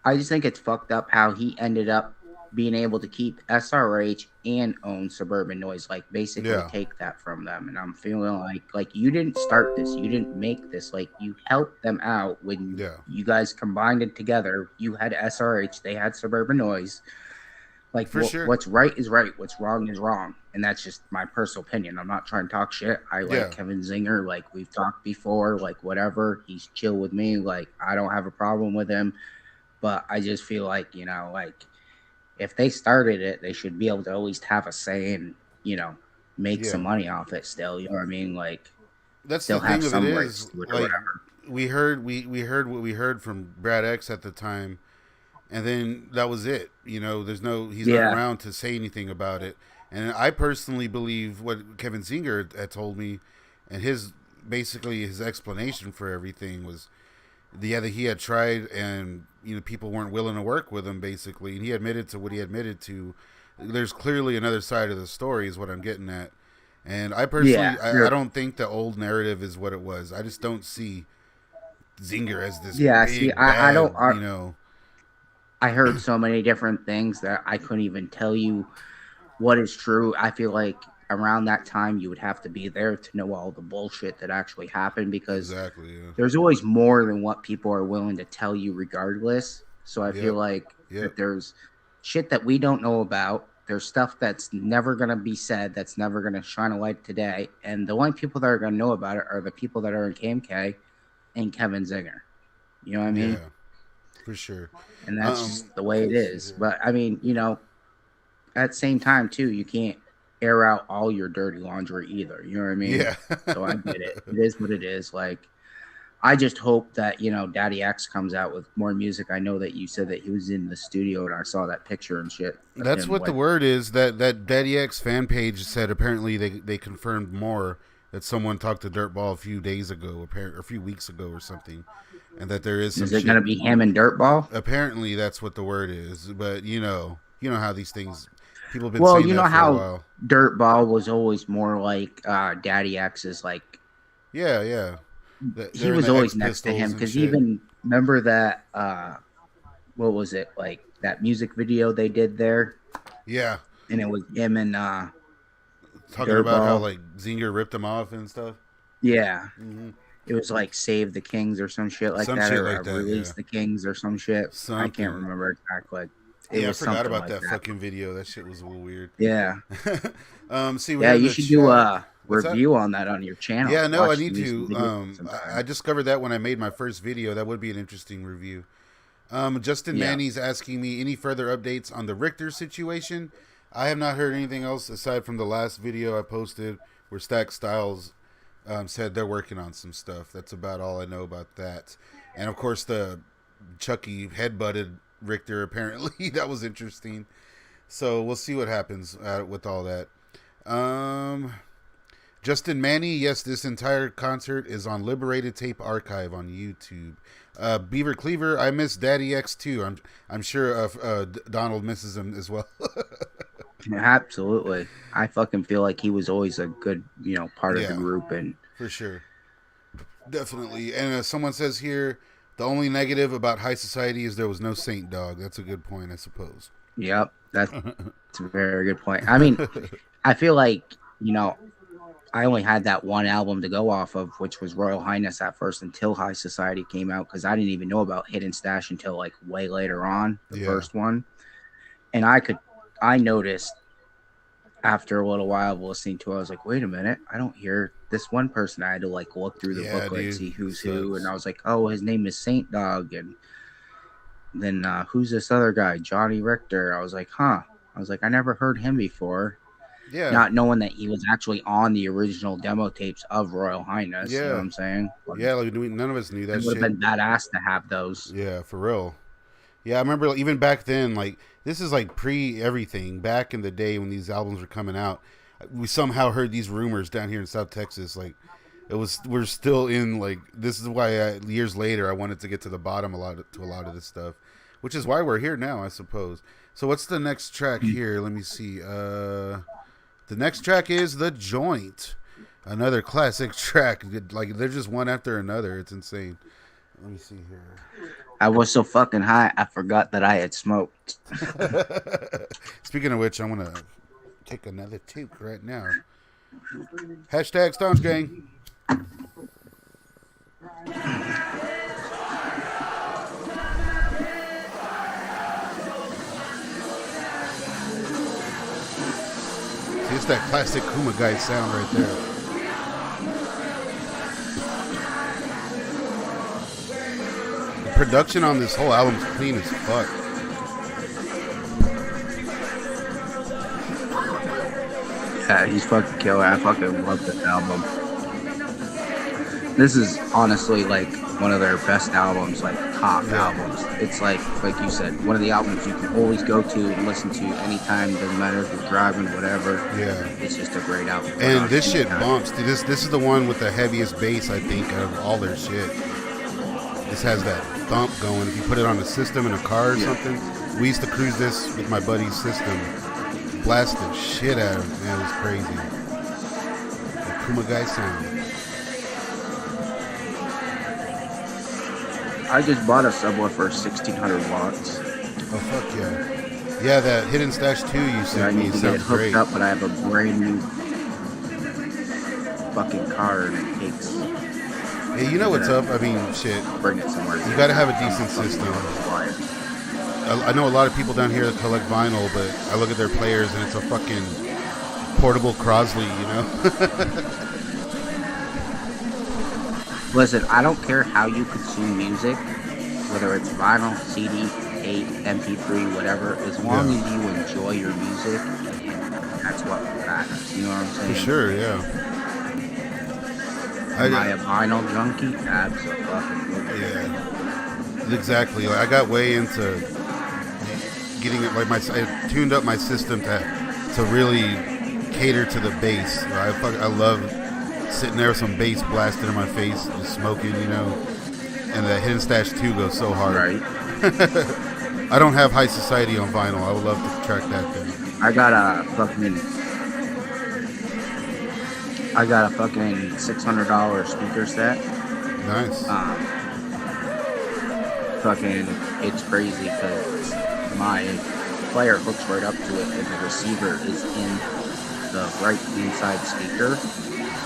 I just think it's fucked up how he ended up being able to keep SRH and own Suburban Noise, like basically Yeah, take that from them. And I'm feeling like you didn't start this, you didn't make this, like you helped them out when yeah, you guys combined it together. You had SRH, they had Suburban Noise. Like for sure. what's right is right, what's wrong is wrong, and that's just my personal opinion. I'm not trying to talk shit. I like Yeah, Kevin Zinger, like we've talked before, like whatever. He's chill with me, like I don't have a problem with him. But I just feel like, like if they started it, they should be able to at least have a say and, make yeah. some money off it still. You know what I mean? Like That's the still have thing of it some rights is to it or like whatever. we heard what we heard from Brad X at the time, and then that was it. You know, he's not Yeah. around to say anything about it. And I personally believe what Kevin Zinger had told me, and his explanation for everything was the other he had tried, and people weren't willing to work with him basically, and he admitted to what he admitted to. There's clearly another side of the story, is what I'm getting at. And I Yeah. personally, I don't think the old narrative is what it was. I just don't see Zinger as this Yeah. See, big I bad, don't, I heard so many different things that I couldn't even tell you what is true. I feel like around that time you would have to be there to know all the bullshit that actually happened because exactly. Yeah. there's always more than what people are willing to tell you regardless. So I feel Yep. like Yep. that there's shit that we don't know about. There's stuff that's never going to be said, that's never going to shine a light today. And the only people that are going to know about it are the people that are in KMK and Kevin Zinger. You know what I mean? Yeah. For sure. And that's just the way it Let's see is. here. But I mean, at the same time, too, you can't air out all your dirty laundry either. You know what I mean? Yeah. So I get it. It is what it is. Like, I just hope that, Daddy X comes out with more music. I know that you said that he was in the studio and I saw that picture and shit of That's him what the with. word is. That Daddy X fan page said apparently they confirmed more, that someone talked to Dirtball a few days ago, or a few weeks ago or something, and that there is some Is it going shit. to be him and Dirtball? Apparently that's what the word is, but you know how these things. People have been Well, saying you know that for a how while. Dirtball was always more like Daddy X's, like, Yeah, yeah. he They're in was the X always next to him Pistols and because shit. even remember that, what was it, like that music video they did there? Yeah, And it was him and talking about how Dirtball. like Zinger ripped him off and stuff. Yeah. Hmm. It was like Save the Kings or some shit like Some that, shit or like that. Release Yeah, the Kings or some shit. I can't something. remember exactly. It Yeah, I was forgot something about like that that. fucking video. That shit was a little weird. Yeah. See, we Yeah, have you the should do chat. a What's that? review on that on your channel. Yeah, no, I Watch need me some to. videos I sometime. discovered that when I made my first video. That would be an interesting review. Justin Yeah. Manny's asking me any further updates on the Richter situation. I have not heard anything else aside from the last video I posted where Stack Styles said they're working on some stuff. That's about all I know about that. And of course, the Chucky headbutted Richter. Apparently, that was interesting. So we'll see what happens with all that. Um, Justin Manny, yes, this entire concert is on Liberated Tape Archive on YouTube. Beaver Cleaver, I miss Daddy X too. I'm sure Donald misses him as well. Absolutely. I fucking feel like he was always a good, part of the Yeah, group. And for sure, definitely. And someone says here, the only negative about High Society is there was no Saint Dog. That's a good point, I suppose. yep, that's a very good point. I mean, I feel like, I only had that one album to go off of, which was Royal Highness at first until High Society came out, because I didn't even know about Hidden Stash until like way later on, the Yeah, first one. And I noticed after a little while of listening to it, I was like, wait a minute, I don't hear this one person. I had to like look through the yeah, booklet and dude, see it who's who. And sucks. I was like, oh, his name is Saint Dog. And then who's this other guy, Johnny Richter? I was like, huh. I was like, I never heard him before. Yeah. Not knowing that he was actually on the original demo tapes of Royal Highness. You know what Yeah. I'm saying? Yeah, like none of us knew that It would shit. have been badass to have those. Yeah, for real. Yeah, I remember like, even back then, like this is like pre everything. Back in the day when these albums were coming out, we somehow heard these rumors down here in South Texas. Like we're still in like this is why years later I wanted to get to the bottom a lot of this stuff, which is why we're here now, I suppose. So what's the next track here? Let me see. The next track is The Joint, another classic track. Like they're just one after another. It's insane. Let me see here. I was so fucking high, I forgot that I had smoked. Speaking of which, I'm gonna take another toke right now. Hashtag Stones Gang. See, it's that classic Kuma guy sound right there. Production on this whole album's clean as fuck. Yeah, he's fucking killer. I fucking love this album. This is honestly like one of their best albums, like top albums. It's like you said, one of the albums you can always go to and listen to anytime. Doesn't matter if you're driving, whatever. Yeah, it's just a great album. And this shit bumps. Dude, this is the one with the heaviest bass, I think, out of all their shit. This has that thump going. If you put it on a system in a car or something, we used to cruise this with my buddy's system. Blast the shit out of it, man. It was crazy. The Kuma guy sound. I just bought a subwoofer for 1,600 watts. Oh fuck yeah! Yeah, that Hidden Stash 2 you sent me sounds get it hooked great. Up, but I have a brand new fucking car and it takes. Hey, you know what's up? I mean, shit. Bring it somewhere. You gotta have a decent system. I know a lot of people down here that collect vinyl, but I look at their players and it's a fucking portable Crosley, you know? Listen, I don't care how you consume music, whether it's vinyl, CD, tape, MP3, whatever, as long as you enjoy your music, that's what matters. You know what I'm saying? For sure, yeah. Am I a vinyl junkie? Absolutely. Yeah. Exactly. Like, I got way into getting it, like I tuned up my system to really cater to the bass. I love sitting there with some bass blasted in my face, just smoking, you know. And the Hidden Stash 2 goes so hard. Right. I don't have High Society on vinyl. I would love to track that thing. I got a fucking $600 speaker set. Nice. It's crazy because my player hooks right up to it and the receiver is in the right inside speaker.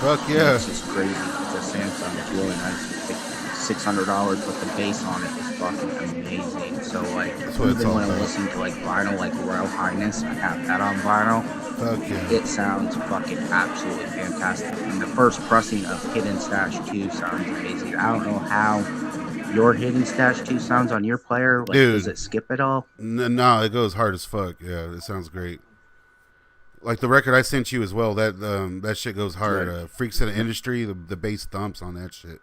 Fuck yeah. It's just crazy. It's a Samsung. It's really nice. It's like $600 with the bass on it is fucking amazing. So like even when I'm listening to like vinyl, like Royal Highness, I have that on vinyl. Fuck yeah. It sounds fucking absolutely fantastic. And the first pressing of Hidden Stash 2 sounds amazing. I don't know how your Hidden Stash 2 sounds on your player. Like, dude, does it skip at all? No, it goes hard as fuck. Yeah, it sounds great. Like the record I sent you as well, that shit goes hard. Freaks of the Industry, the bass thumps on that shit.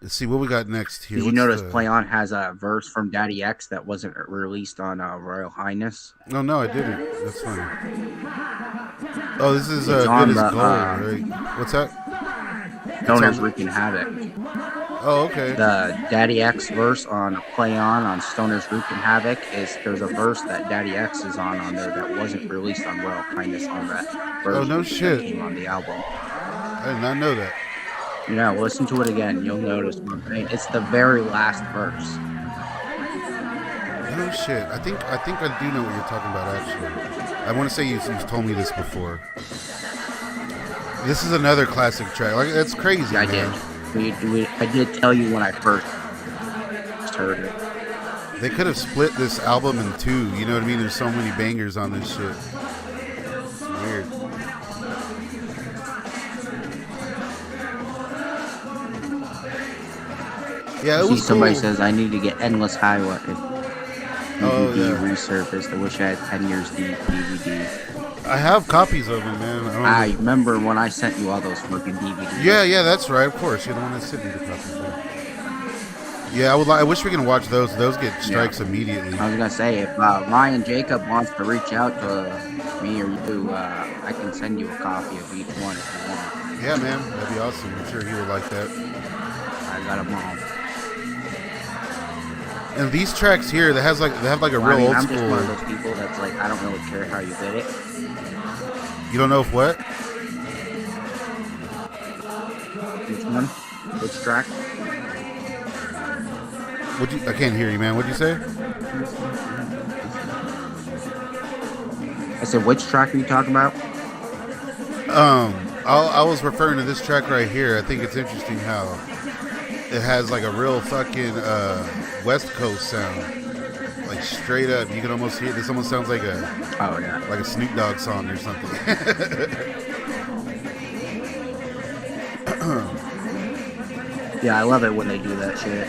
Let's see what we got next here. Did you notice Play On has a verse from Daddy X that wasn't released on Royal Highness? No, I didn't. That's funny. Oh, this is Good as Gold, right? What's that? Stoner's Wreaking Havoc. Oh, okay. The Daddy X verse on Play On Stoner's Wreaking Havoc there's a verse that Daddy X is on there that wasn't released on Royal Highness on that version. Oh, no shit. That came on the album. I did not know that. Yeah, listen to it again. You'll notice what I'm saying. It's the very last verse. No shit. I think I do know what you're talking about, actually. I want to say you've told me this before. This is another classic track. Like, that's crazy, yeah, man. I did tell you when I first heard it. They could have split this album in two. You know what I mean? There's so many bangers on this shit. It's weird. Yeah, it See, was somebody cool. says I need to get Endless Highway Oh DVD yeah, resurfaced. I wish I had 10 years DVD. I have copies of them, man. I don't I know. remember when I sent you all those fucking DVDs. Yeah, that's right. Of course, you're the one that sent me the copies. Yeah, I wish we can watch those. Those get strikes immediately. I was gonna say, if Ryan Jacob wants to reach out to me or you, I can send you a copy of each one if you want. Yeah, man, that'd be awesome. I'm sure he would like that. I got them all. And these tracks here, they have like a real old I'm school. just one of those people that's like, I don't really care how you did it. You don't know if what? Which one? Which track? I can't hear you, man. What'd you say? I said, which track are you talking about? I was referring to this track right here. I think it's interesting how it has like a real fucking West Coast sound, like straight up. You can almost hear this. Almost sounds like a like a Snoop Dogg song or something. Yeah, I love it when they do that shit.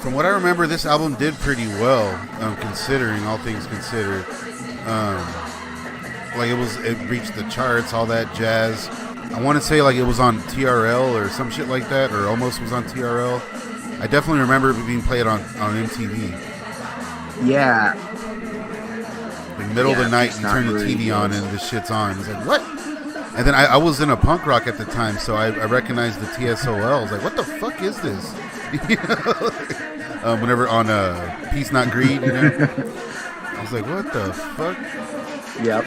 From what I remember, this album did pretty well, considering all things considered. Like it reached the charts, all that jazz. I want to say like it was on TRL or some shit like that, or almost was on TRL. I definitely remember it being played on MTV. Yeah. Like middle of the night, you turn the TV on and this shit's on. It's like, what? And then I was in a punk rock at the time, so I recognized the TSOL. I was like, what the fuck is this? You know? Whenever on Peace Not Greed, you know? I was like, what the fuck? Yep.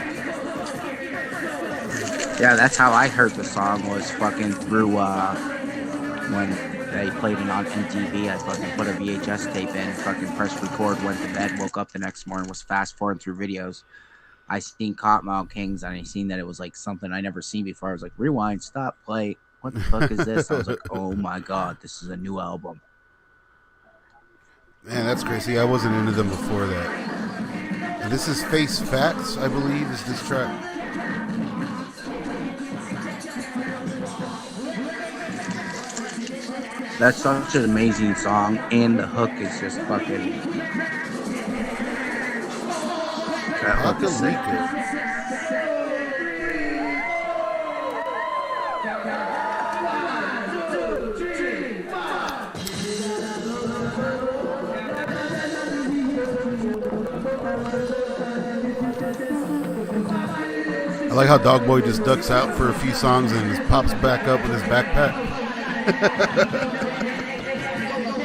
Yeah, that's how I heard the song, was fucking through when they played it on MTV. I fucking put a VHS tape in, fucking pressed record, went to bed, woke up the next morning, was fast forwarding through videos. I seen Cottonmouth Kings, and I seen that it was like something I never seen before. I was like, rewind, stop, play. What the fuck is this? I was like, oh my god, this is a new album. Man, that's crazy. I wasn't into them before that. And this is Face Facts, I believe, is this track. That's such an amazing song, and the hook is just fucking. That hook is sick. I like how Dog Boy just ducks out for a few songs and just pops back up with his backpack.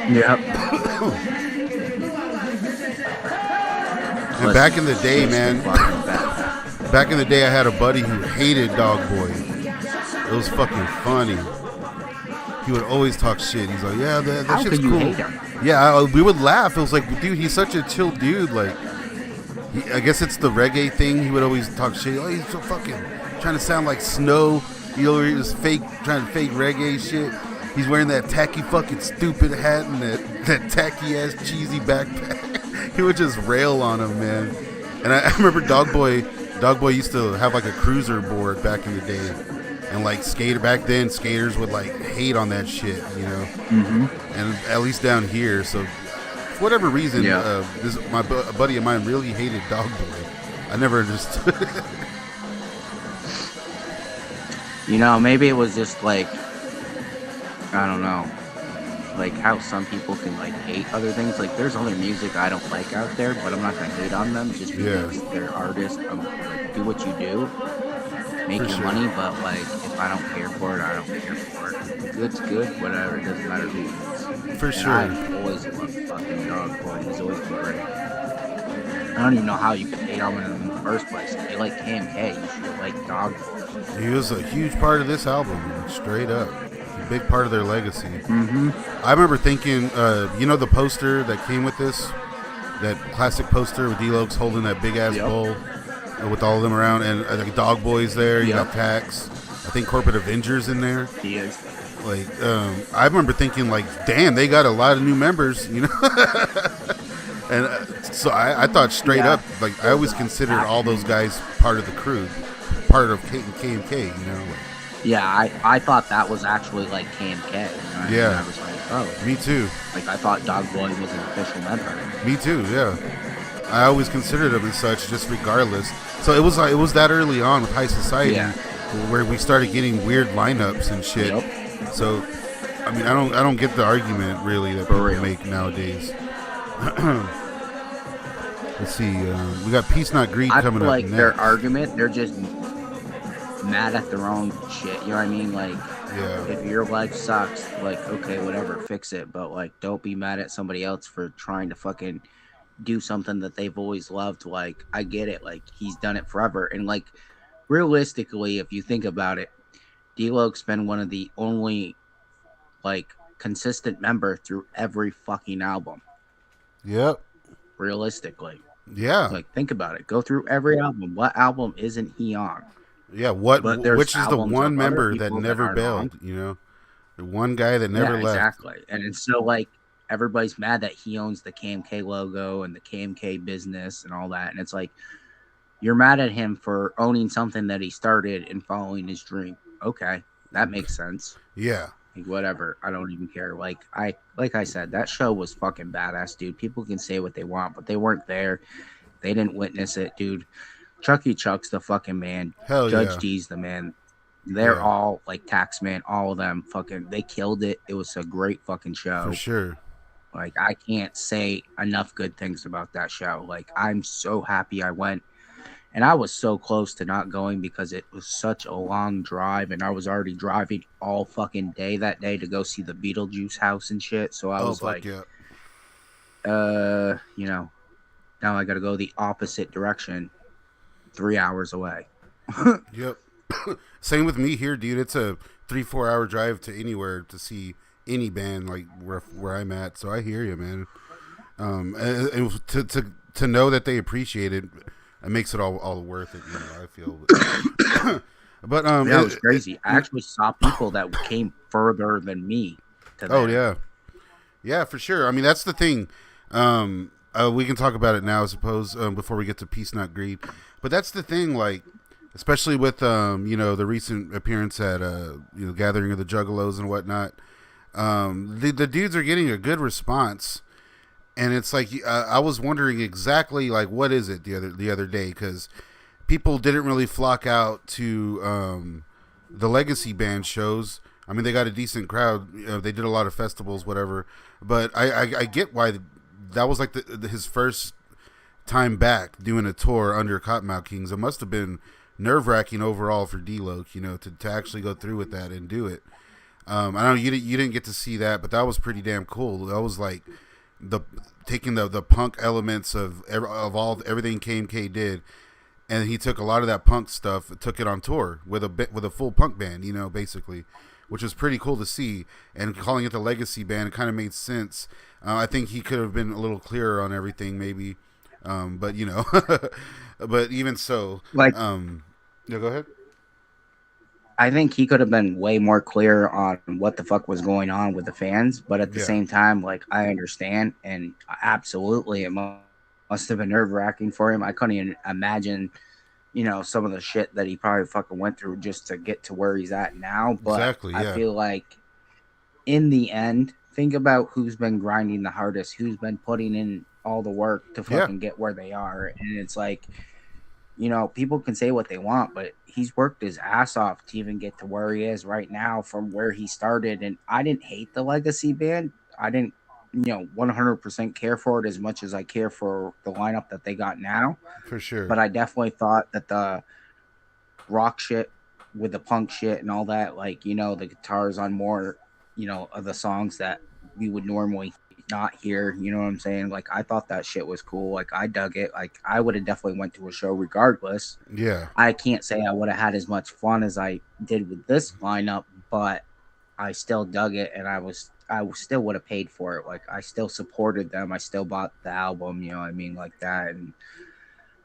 Yep. And back in the day, man, back in the day, I had a buddy who hated Dog Boy. It was fucking funny. He would always talk shit. He's like, yeah, that shit's cool. Hate him? Yeah, we would laugh. It was like, dude, he's such a chill dude. Like, I guess it's the reggae thing. He would always talk shit. Oh, he's so fucking trying to sound like Snow. He was fake, trying to fake reggae shit. He's wearing that tacky fucking stupid hat and that tacky ass cheesy backpack. He would just rail on him, man. And I remember Dog Boy used to have like a cruiser board back in the day. And like back then, skaters would like hate on that shit, you know. Mm-hmm. And at least down here, so for whatever reason, my buddy of mine really hated Dog Boy. I never understood it. You know, maybe it was just like, I don't know, like how some people can like hate other things. Like there's other music I don't like out there, but I'm not gonna hate on them just because they're artists. Like, do what you do, make your money, but like if I don't care for it, I don't care for it. Good's good, whatever. It doesn't matter who it is. For sure. I've always loved fucking Dog Boy. He's always been great. I don't even know how you could hate on him in the first place. If you like KMK, you should like Dog Boy. He was a huge part of this album, straight up. A big part of their legacy. Mm-hmm. I remember thinking, you know the poster that came with this? That classic poster with D-Lokes holding that big-ass bowl with all of them around, and like Dog Boy's there, you got Tax. I think Corporate Avengers in there. He is. Like, I remember thinking, like, damn, they got a lot of new members, you know? And so I thought straight up, like, I always considered all those guys part of the crew, part of KMK, you know? Yeah, I thought that was actually like KMK. You know what I mean? Yeah, I was like, oh, me too. like I thought Dog Boy was an official member. Me too. Yeah, I always considered them as such, just regardless. So it was like it was that early on with High Society, Yeah. where we started getting weird lineups and shit. Yep. So, I mean, I don't get the argument really that For people real. make nowadays. Let's see. We got Peace Not Greed I coming feel up like next. their argument, they're just mad at their own shit. You know what I mean? Like, Yeah. if your life sucks, like, okay, whatever, fix it. But like, don't be mad at somebody else for trying to fucking do something that they've always loved. Like, I get it. Like, he's done it forever. And like, realistically, if you think about it, D-Loke's been one of the only like consistent member through every fucking album. Yep. Realistically, Yeah. like, think about it. Go through every album. What album isn't he on? Yeah. What? But there's Which is the albums one of other member that people that never aren't bailed? on. You know, the one guy that never Yeah, left. exactly. And it's so like everybody's mad that he owns the KMK logo and the KMK business and all that. And it's like you're mad at him for owning something that he started and following his dream. Okay, that makes sense. Yeah. Like, whatever. I don't even care. Like I said, that show was fucking badass, dude. People can say what they want, but they weren't there. They didn't witness it, dude. Chucky Chuck's the fucking man. Hell Judge yeah. D's the man. They're Yeah. all like Taxman, all of them fucking they killed it. It was a great fucking show. For sure. Like, I can't say enough good things about that show. Like, I'm so happy I went. And I was so close to not going because it was such a long drive, and I was already driving all fucking day that day to go see the Beetlejuice house and shit. So I Oh was fuck like, yeah. you know, now I got to go the opposite direction, 3 hours away. Yep. Same with me here, dude. It's a 3-4 hour drive to anywhere to see any band like where I'm at. So I hear you, man. And to know that they appreciate it, it makes it all worth it. You know, I feel. But Yeah, it was crazy. I actually saw people that came further than me. Oh yeah, yeah, for sure. I mean, that's the thing. We can talk about it now, I suppose, before we get to Peace Not Greed. But that's the thing, like, especially with you know, the recent appearance at you know, Gathering of the Juggalos and whatnot. The dudes are getting a good response, and it's like I was wondering exactly like what is it the other day, because people didn't really flock out to the legacy band shows. I mean, they got a decent crowd. They did a lot of festivals, whatever. But I get why that was like his first time back doing a tour under Cottonmouth Kings. It must have been nerve-wracking overall for D-Loke, you know, to actually go through with that and do it. I know you didn't get to see that, but that was pretty damn cool. That was like taking the punk elements of everything KMK did, and he took a lot of that punk stuff, took it on tour with a full punk band, you know, basically, which was pretty cool to see. And calling it the Legacy Band, it kind of made sense. I think he could have been a little clearer on everything, maybe, but you know, but even so, Like, yeah, go ahead. I think he could have been way more clear on what the fuck was going on with the fans, but at the Yeah. same time, like, I understand, and absolutely, it must have been nerve wracking for him. I couldn't even imagine, you know, some of the shit that he probably fucking went through just to get to where he's at now. But Exactly, yeah. I feel like in the end, think about who's been grinding the hardest, who's been putting in all the work to fucking get where they are, and it's like, you know, people can say what they want, but he's worked his ass off to even get to where he is right now from where he started. And I didn't hate the Legacy Band. I didn't, you know, 100% care for it as much as I care for the lineup that they got now. For sure. But I definitely thought that the rock shit with the punk shit and all that, like, you know, the guitars on more, you know, of the songs that we would normally not hear, you know what I'm saying? Like, I thought that shit was cool. Like, I dug it. Like, I would have definitely went to a show regardless. Yeah. I can't say I would have had as much fun as I did with this lineup, but I still dug it, and I still would have paid for it. Like, I still supported them. I still bought the album, you know what I mean, like that. And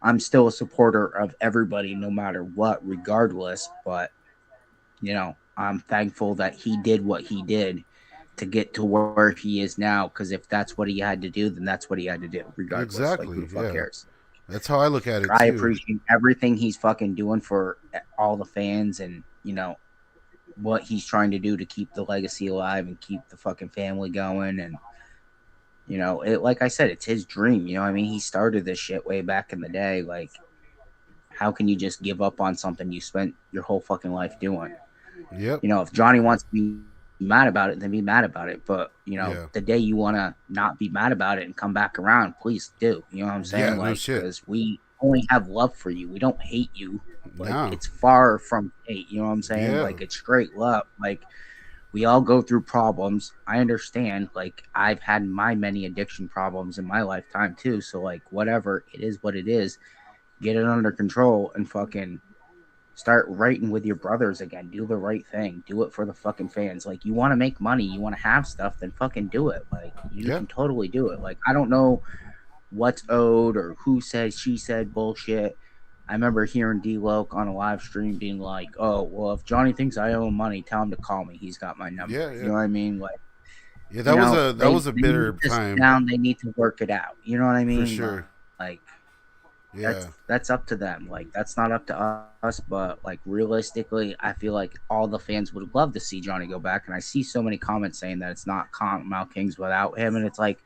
I'm still a supporter of everybody, no matter what, regardless. But, you know, I'm thankful that he did what he did to get to where he is now. Because if that's what he had to do, then that's what he had to do, regardless. Exactly. Like, who the fuck cares? That's how I look at it. I too. appreciate everything he's fucking doing for all the fans, and, you know, what he's trying to do to keep the legacy alive and keep the fucking family going. And like I said, it's his dream. You know what I mean? He started this shit way back in the day. Like, how can you just give up on something you spent your whole fucking life doing? Yep. If Johnny wants to be mad about it, then be mad about it. But Yeah. the day you want to not be mad about it and come back around, please do. You know what I'm saying? Yeah, no Like, shit. because we only have love for you. We don't hate you. Like, No. it's far from hate. You know what I'm saying? Yeah. Like, it's straight love. Like, we all go through problems. I understand. Like, I've had my many addiction problems in my lifetime too. So, like, whatever, it is what it is. Get it under control and fucking start writing with your brothers again. Do the right thing. Do it for the fucking fans. Like, you want to make money, you want to have stuff, then fucking do it. Like, you Yeah. can totally do it. Like, I don't know what's owed or who said, she said bullshit. I remember hearing D-Loc on a live stream being like, oh, well, if Johnny thinks I owe him money, tell him to call me. He's got my number. Yeah, You yeah. know what I mean? Like, Yeah, that was a they bitter need to sit time. down, they need to work it out. You know what I mean? For sure. Like, Yeah. that's up to them. Like, that's not up to us. But like, realistically, I feel like all the fans would love to see Johnny go back. And I see so many comments saying that it's not Mal Kings without him, and it's like,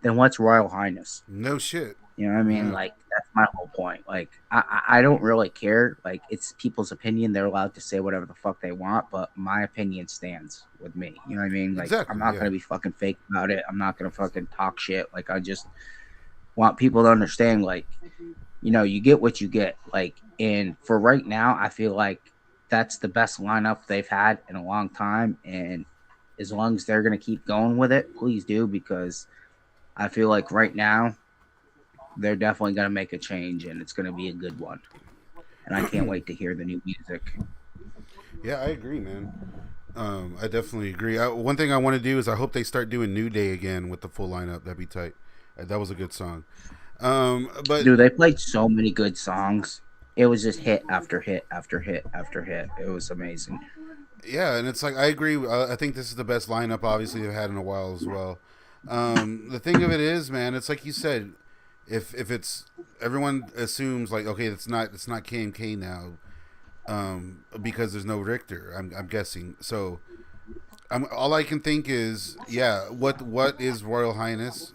then what's Royal Highness? No shit. You know what I mean? Yeah. Like, that's my whole point. Like, I don't really care. Like, it's people's opinion. They're allowed to say whatever the fuck they want, but my opinion stands with me. You know what I mean? Like, Exactly, I'm not yeah. gonna be fucking fake about it. I'm not gonna fucking talk shit. Like, I just want people to understand, like, you get what you get. Like, and for right now, I feel like that's the best lineup they've had in a long time. And as long as they're gonna keep going with it, please do, because I feel like right now they're definitely gonna make a change, and it's gonna be a good one. And I can't wait to hear the new music. Yeah, I agree, man. I definitely agree. One thing I want to do is I hope they start doing New Day again with the full lineup. That'd be tight. That was a good song. But Dude, they played so many good songs. It was just hit after hit after hit after hit. It was amazing. yeah, and it's like I agree. I think this is the best lineup, obviously, they've had in a while as well. The thing of it is, man, it's like you said. If it's everyone assumes like okay, it's not KMK now, because there's no Richter. I'm guessing. So, all I can think is yeah. What is Royal Highness?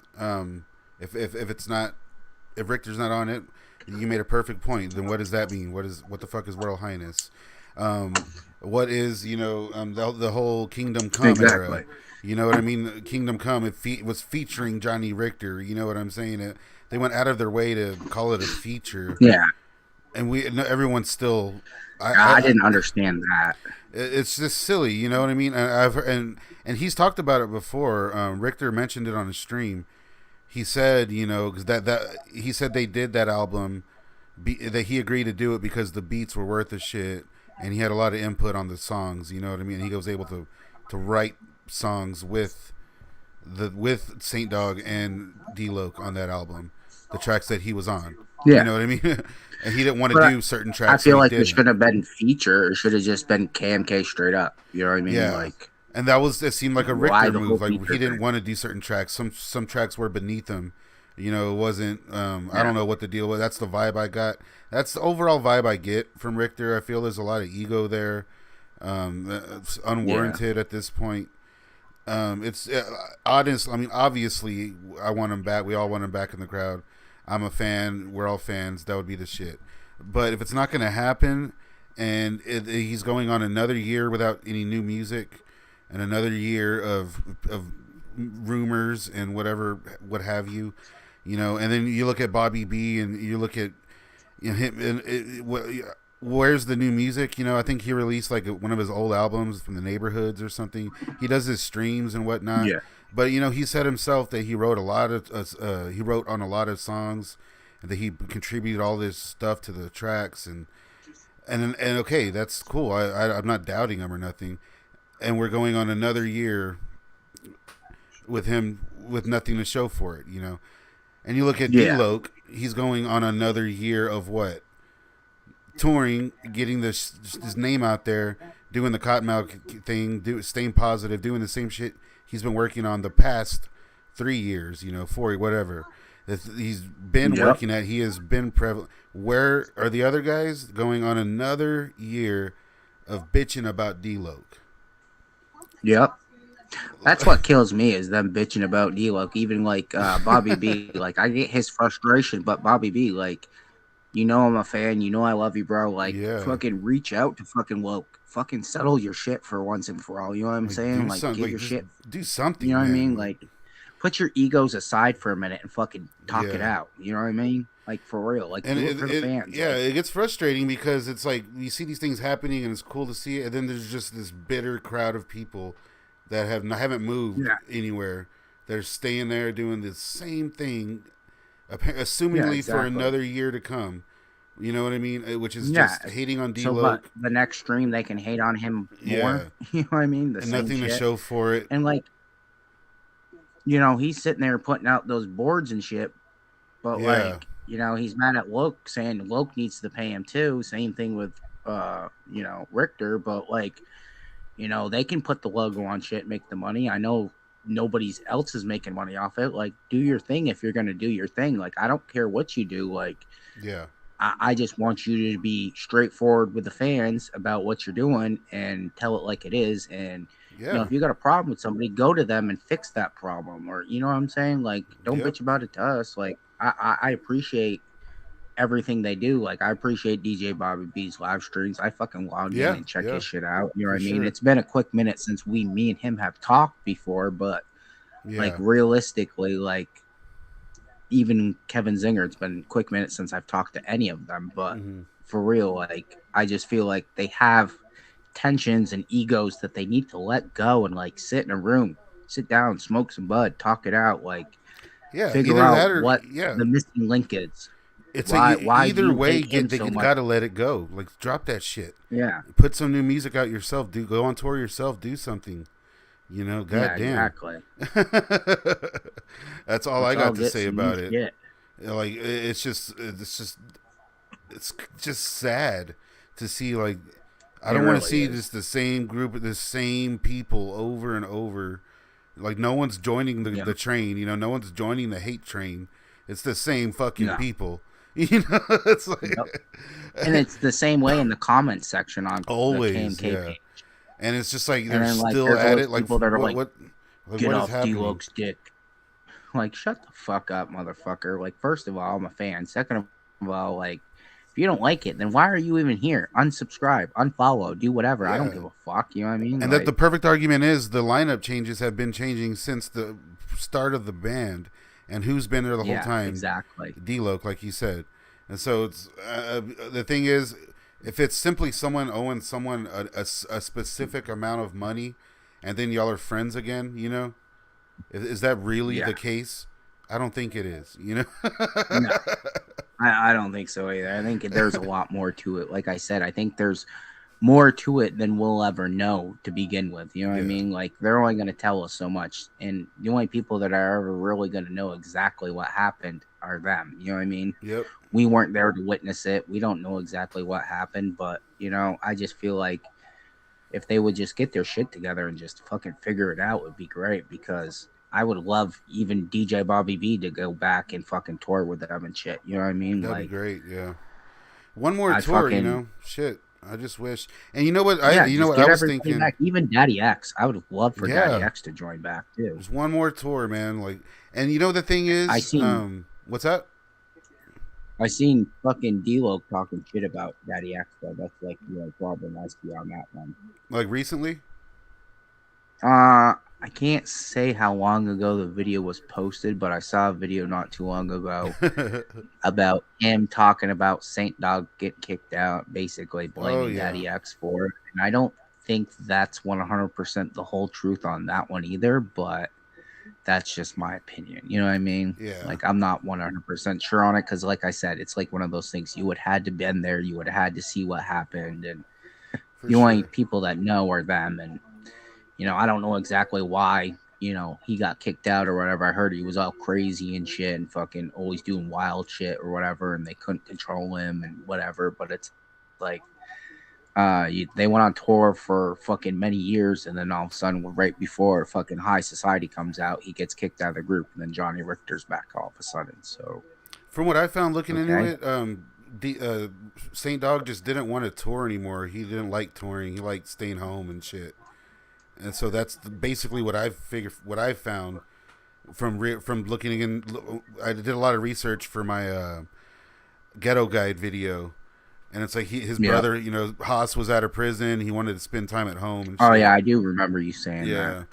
If it's not, if Richter's not on it, you made a perfect point. Then what does that mean? What the fuck is Royal Highness? What is the whole Kingdom Come era? You know what I mean? Kingdom Come. It was featuring Johnny Richter. You know what I'm saying? They went out of their way to call it a feature. Yeah. And everyone's still. I didn't understand that. It's just silly, you know what I mean? And he's talked about it before. Richter mentioned it on his stream. He said, because that he said they did that album, that he agreed to do it because the beats were worth the shit, and he had a lot of input on the songs. You know what I mean? He was able to write songs with Saint Dog and D-Loc on that album, the tracks that he was on. Yeah. You know what I mean? And he didn't want to do certain tracks. I feel like it should have been feature. It should have just been KMK straight up. You know what I mean? Yeah. Like, and it seemed like a Richter move. Like feature he didn't thing? want to do certain tracks. Some tracks were beneath him. It wasn't. I don't know what the deal was. That's the vibe I got. That's the overall vibe I get from Richter. I feel there's a lot of ego there. It's unwarranted at this point. It's honest. I mean, obviously, I want him back. We all want him back in the crowd. I'm a fan. We're all fans. That would be the shit. But if it's not going to happen, and he's going on another year without any new music, and another year of rumors and what have you, and then you look at Bobby B and you look at him, and where's the new music? I think he released like one of his old albums from the Neighborhoods or something. He does his streams and whatnot. Yeah. But he said himself that he wrote on a lot of songs, and that he contributed all this stuff to the tracks, and okay, that's cool. I'm not doubting him or nothing. And we're going on another year with him with nothing to show for it, And you look at D-Loc, he's going on another year of what? Touring, getting his name out there, doing the Cottonmouth thing, staying positive, doing the same shit he's been working on the past 3 years, 4, whatever. He's been working at. He has been prevalent. Where are the other guys going on another year of bitching about D-Loke. Yep. That's what kills me is them bitching about D-Loke. Even like Bobby B. Like I get his frustration, but Bobby B. Like, you know I'm a fan. You know I love you, bro. Like Yeah. fucking reach out to fucking Loke. Fucking settle your shit for once and for all. You know what I'm Like saying? do Like something. get Like your just shit. do something, You know what I mean? man. Like put your egos aside for a minute and fucking talk it Yeah. out. You know what I mean? Like for real. Like And do it for the fans. yeah, Like, it gets frustrating because it's like you see these things happening and it's cool to see it, and then there's just this bitter crowd of people that haven't moved yeah. anywhere. They're staying there doing the same thing, Yeah, assumingly for exactly. another year to come. You know what I mean? Which is Yeah. just hating on So what? D-Loke. The next stream they can hate on him Yeah, more. You know what I mean? The and same nothing to shit. show for it. And like, you know, he's sitting there putting out those boards and shit, but Yeah, like, you know, he's mad at Loke saying Loke needs to pay him too. Same thing with you know, Richter, but like, you know, they can put the logo on shit, make the money. I know nobody's else is making money off it. Like, do your thing if you're gonna do your thing. Like, I don't care what you do. Like, yeah, I just want you to be straightforward with the fans about what you're doing and tell it like it is. And you know, yeah, if you got a problem with somebody, go to them and fix that problem. Or you know what I'm saying? Like, don't yep, bitch about it to us. Like, I appreciate everything they do. Like, I appreciate DJ Bobby B's live streams. I fucking log in yeah, and check yeah, his shit out. You know what for I mean? sure. It's been a quick minute since me and him have talked before, but like Yeah, realistically, like even Kevin Zinger, it's been a quick minute since I've talked to any of them. But hmm for real, like I just feel like they have tensions and egos that they need to let go and like sit in a room, sit down, smoke some bud, talk it out, like yeah. figure Either out that or what yeah. the missing link is. It's like Why do either you way, hate him they so much? gotta let it go. Like drop that shit. Yeah. Put some new music out yourself. Go on tour yourself. Do something. You know, Yeah, goddamn. exactly. That's all I Let's all got to get say some new about it. shit. Like it's just sad to see. Like I It don't want to really see is. just the same group of the same people over and over. Like no one's joining Yeah. the train. You know, no one's joining the hate train. It's the same fucking No. people. You know, it's like Yep. And it's the same way in the comments section on the always, KMK yeah. page. And it's just like And they're then like still there's at always it. Like people that are like, like get what is off happening? D-Loke's dick. Like, shut the fuck up, motherfucker. Like, first of all, I'm a fan. Second of all, like, if you don't like it, then why are you even here? Unsubscribe, unfollow, do whatever. I don't Yeah. give a fuck. You know what I mean? And that the Like, perfect argument is the lineup changes have been changing since the start of the band, and who's been there the whole yeah, time? exactly. D-Loke, like you said. And so it's the thing is, if it's simply someone owing someone a specific amount of money, and then y'all are friends again, you know, is that really Yeah. the case? I don't think it is. You know. No, I don't think so either. I think there's a lot more to it. Like I said, I think there's more to it than we'll ever know to begin with. You know what I Yeah. mean? Like they're only going to tell us so much, and the only people that are ever really going to know exactly what happened are them. You know what I mean? Yep. We weren't there to witness it. We don't know exactly what happened, but you know, I just feel like if they would just get their shit together and just fucking figure it out, would be great. Because I would love even DJ Bobby B to go back and fucking tour with them and shit. You know what I mean? That'd be Like great. Yeah. One more I'd tour. You fucking know. Shit. I just wish. And you know what? yeah, You know just what I get was everybody thinking. back. Even Daddy X, I would have loved for Daddy Yeah. X to join back too. There's one more tour, man. Like, and you know the thing I is, seen what's that? I seen fucking D-Lo talking shit about Daddy X though. That's like probably nice to be on that one. Like recently? I can't say how long ago the video was posted, but I saw a video not too long ago about him talking about Saint Dog getting kicked out, basically blaming yeah. Daddy X for it. And I don't think that's 100% the whole truth on that one either, but that's just my opinion. You know what I mean? Yeah. Like, I'm not 100% sure on it because, like I said, it's like one of those things you would had to been there, you would have had to see what happened, and For the only sure. people that know are them. And you know, I don't know exactly why, you know, he got kicked out or whatever. I heard he was all crazy and shit and fucking always doing wild shit or whatever, and they couldn't control him and whatever. But it's like, they went on tour for fucking many years, and then all of a sudden, right before fucking High Society comes out, he gets kicked out of the group, and then Johnny Richter's back all of a sudden. So, From what I found looking into Okay. it, Saint Dog just didn't want to tour anymore. He didn't like touring. He liked staying home and shit. And so that's basically what I've found from looking in. I did a lot of research for my Ghetto Guide video, and it's like his brother, you know, Haas was out of prison. He wanted to spend time at home. And oh yeah, I do remember you saying that.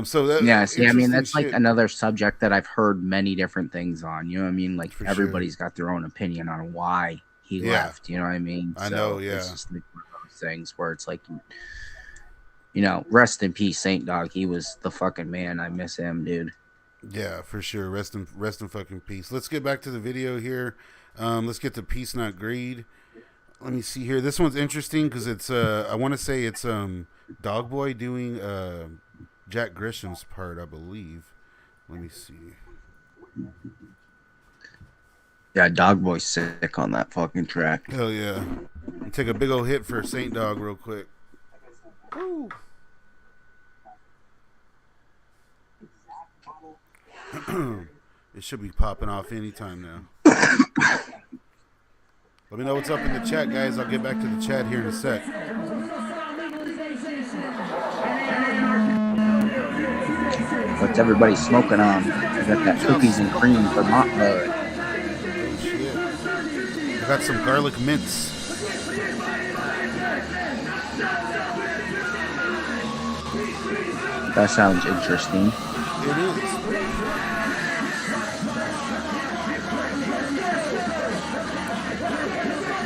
So that, yeah, see, I mean, that's like another subject that I've heard many different things on. You know what I mean? Like everybody's got their own opinion on why he left. You know what I mean? I know. Yeah, it's just like one of those things where it's like, you know, rest in peace, Saint Dog. He was the fucking man. I miss him, dude. Yeah, for sure. Rest in fucking peace. Let's get back to the video here. Let's get to Peace Not Greed. Let me see here. This one's interesting because it's I want to say it's Dog Boy doing Jack Grisham's part, I believe. Let me see. Yeah, Dog Boy's sick on that fucking track. Hell yeah. Take a big old hit for Saint Dog real quick. Woo. It should be popping off anytime now. Let me know what's up in the chat, guys. I'll get back to the chat here in a sec. What's everybody smoking on? I got that cookies and cream Vermont mud. Oh, shit. I got some garlic mints. That sounds interesting. It is.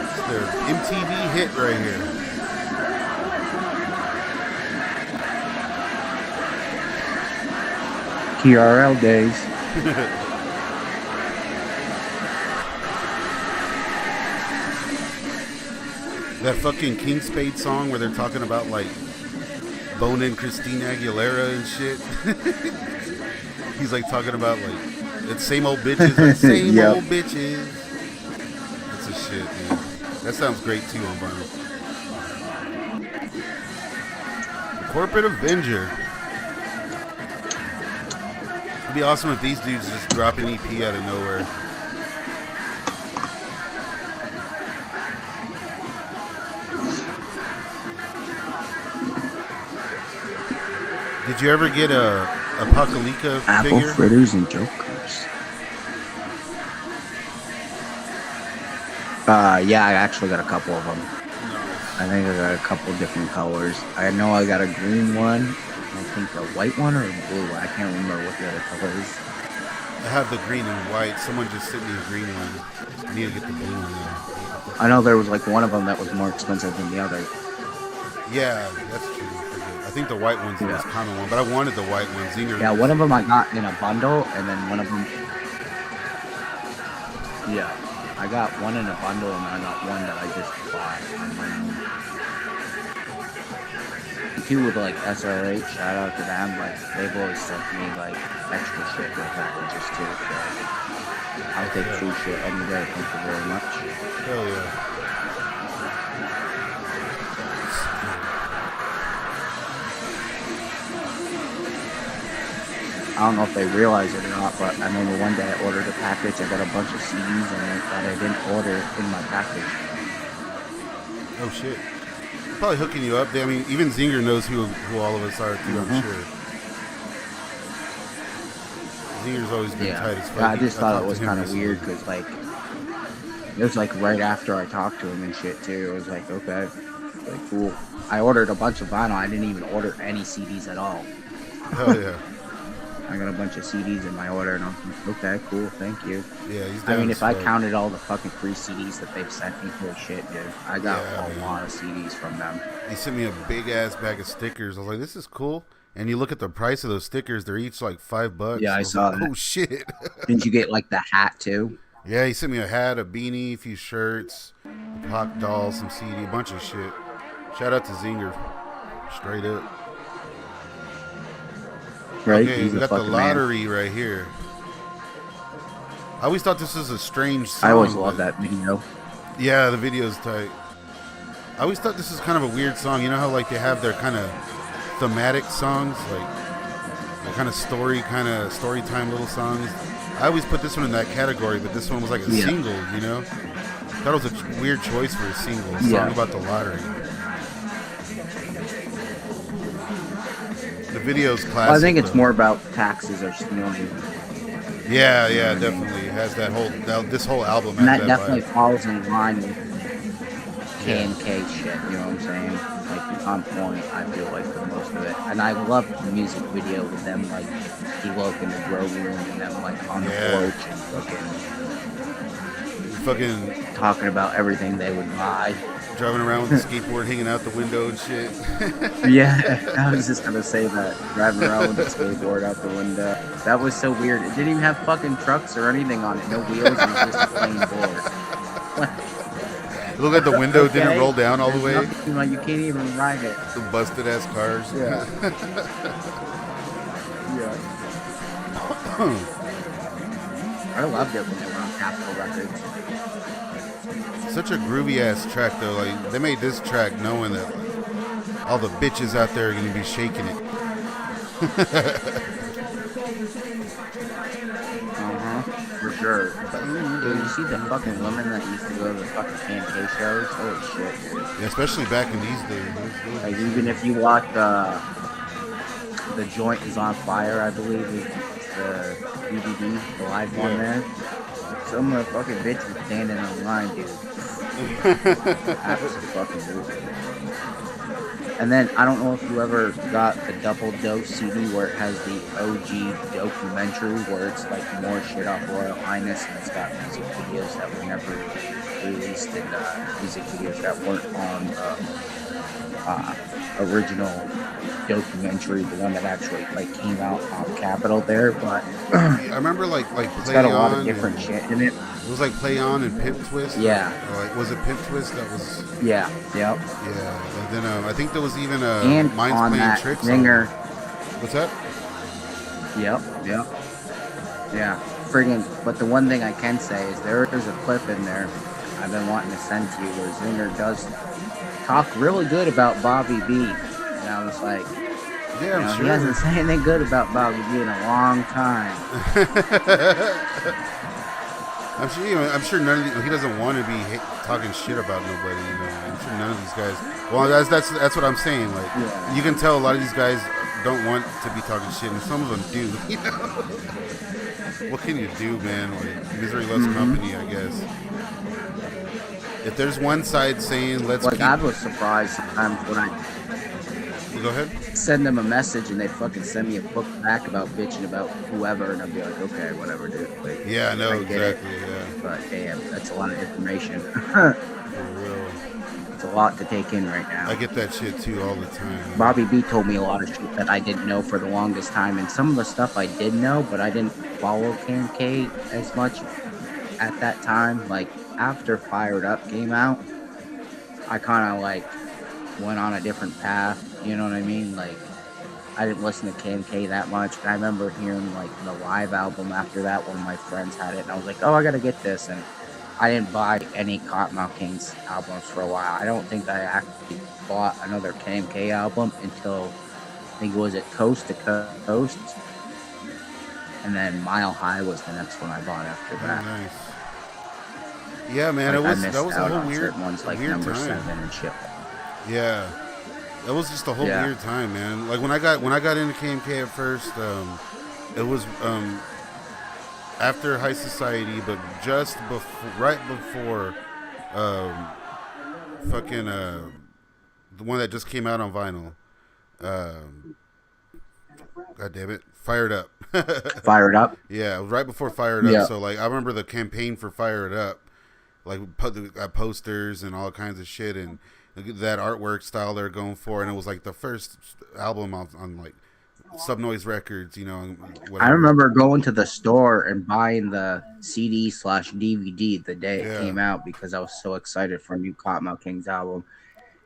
It's their MTV hit right here. TRL days. That fucking King Spade song where they're talking about like boning Christina Aguilera and shit. He's like talking about like it's same old bitches, like, same old bitches. That's a shit, man. That sounds great too on vinyl. Corporate Avenger. It'd be awesome if these dudes just drop an EP out of nowhere. Did you ever get a Apocalyptica Apple figure? fritters and jokers. Yeah, I actually got a couple of them. I think I got a couple different colors. I know I got a green one. I think a white one or a blue one. I can't remember what the other color is. I have the green and white. Someone just sent me a green one. I need to get the blue one though. I know there was like one of them that was more expensive than the other. Yeah, that's true. I think the white one's the most common one, but I wanted the white one. Zinger. Yeah, one of them I got in a bundle, and then one of them. Yeah, I got one in a bundle, and I got one that I just bought on my own. Two with like SRH, shout out to them. Like they've always sent me like extra shit with packages too. So I'll take free shit any day. Thank you very much. Hell yeah. I don't know if they realize it or not, but I remember one day I ordered a package. I got a bunch of CDs in it that I didn't order in my package. Oh shit. They're probably hooking you up. I mean, even Zinger knows who all of us are too. I'm sure. Zinger's always been tight as fuck. I just thought it was kind of weird because like it was like right after I talked to him and shit too. It was like okay, like cool. I ordered a bunch of vinyl. I didn't even order any CDs at all. Hell yeah. I got a bunch of CDs in my order, and I'm like, okay, cool, thank you. Yeah, he's I mean, if I counted all the fucking free CDs that they've sent me, holy shit, dude. I got a lot of CDs from them. He sent me a big ass bag of stickers. I was like, this is cool. And you look at the price of those stickers, they're each like $5. Yeah, I saw like, that. Oh shit. Didn't you get like the hat too? Yeah, he sent me a hat, a beanie, a few shirts, a Pac doll, some CD, a bunch of shit. Shout out to Zinger. Straight up. Right, okay, we got the lottery right here. I always thought this was a strange song. I always love that video. Yeah, the video's tight. I always thought this was kind of a weird song. You know how like they have their kind of thematic songs, like kind of story time little songs. I always put this one in that category, but this one was like a single, you know. Thought it was a weird choice for a single. A Yeah. song about the lottery. The video's classic. Well, I think it's though. more about taxes or stealing. Yeah, yeah, definitely. It has that whole this whole album And has that that definitely vibe. falls in line with Yeah. KMK shit, you know what I'm saying? Like, on point, I feel like, for most of it. And I love the music video with them, like, eloping the grow room and them, like, on the Yeah. porch and Fucking talking about everything they would buy. driving around with the skateboard hanging out the window and shit. Yeah, I was just gonna say that. Driving around with the skateboard out the window. That was so weird. It didn't even have fucking trucks or anything on it. No wheels. It was just a plain board. Look like the window didn't Okay. roll down all the way. Nothing, like, you can't even ride it. The busted ass cars. Yeah. Yeah. I loved it when they were on Capitol Records. Such a groovy ass track though. Like they made this track knowing that all the bitches out there are gonna be shaking it. For sure. But, dude, you see the fucking women that used to go to the fucking KMK shows? Holy shit, dude. Yeah, especially back in these days. Like, even if you watch The Joint is on Fire, I believe, is the DVD, the live one there. Some of the fucking bitches standing in line, dude. Absolutely. And then, I don't know if you ever got the Double Dose CD where it has the OG documentary where it's like more shit off Royal Highness and it's got music videos that were never released and music videos that weren't on original documentary, the one that actually like came out on Capitol there, but I remember like it's Play got a lot On of different and- shit in it. It was like Play On and Pimp Twist. Yeah. Or like was it Pimp Twist that was? Yeah, yep. Yeah. And then I think there was even And Minds on Playing that Tricks. ringer, What's that? yep. Yeah, friggin', but the one thing I can say is there's a clip in there I've been wanting to send to you where Zinger does talk really good about Bobby B. And I was like, Yeah, I'm he sure. hasn't said anything good about Bobby B in a long time. I'm sure none of he doesn't want to be talking shit about nobody. You know, I'm sure none of these guys. Well, that's what I'm saying. Like, Yeah. you can tell a lot of these guys don't want to be talking shit, and some of them do. You know, what can you do, man? Like, misery loves company, I guess. If there's one side saying let's Like, keep, I was surprised sometimes when I go ahead. send them a message and they fucking send me a book back about bitching about whoever, and I'd be like, okay, whatever, dude. Like, Yeah, I know I get it. exactly. Yeah, But damn, that's a lot of information. for real. It's a lot to take in right now. I get that shit too all the time. Bobby B told me a lot of shit that I didn't know for the longest time, and some of the stuff I did know, but I didn't follow KMK as much at that time. Like, after Fired Up came out, I kind of like went on a different path, you know what I mean? Like, I didn't listen to KMK that much, but I remember hearing like the live album after that. One of my friends had it, and I was like, oh, I gotta get this. And I didn't buy any Cottonmouth Kings albums for a while. I don't think I actually bought another KMK album until I think it was at Coast to Coast, and then Mile High was the next one I bought after Oh, that. nice. Yeah, man, Like, I missed that was a out whole on weird, certain ones like weird number time. 7 and shit. Yeah, that was just a whole Yeah. weird time, man. Like when I got into KMK at first, it was after High Society, but just right before, fucking the one that just came out on vinyl. God damn it, Fired Up. Fired Up. Yeah, it was right before Fire It Up. Yeah. So like I remember the campaign for Fire It Up, like got posters and all kinds of shit and that artwork style they're going for, and it was like the first album on like Subnoise Records, you know. And whatever. I remember going to the store and buying the CD/DVD the day it Yeah. came out because I was so excited for a new Cottonmouth Kings album.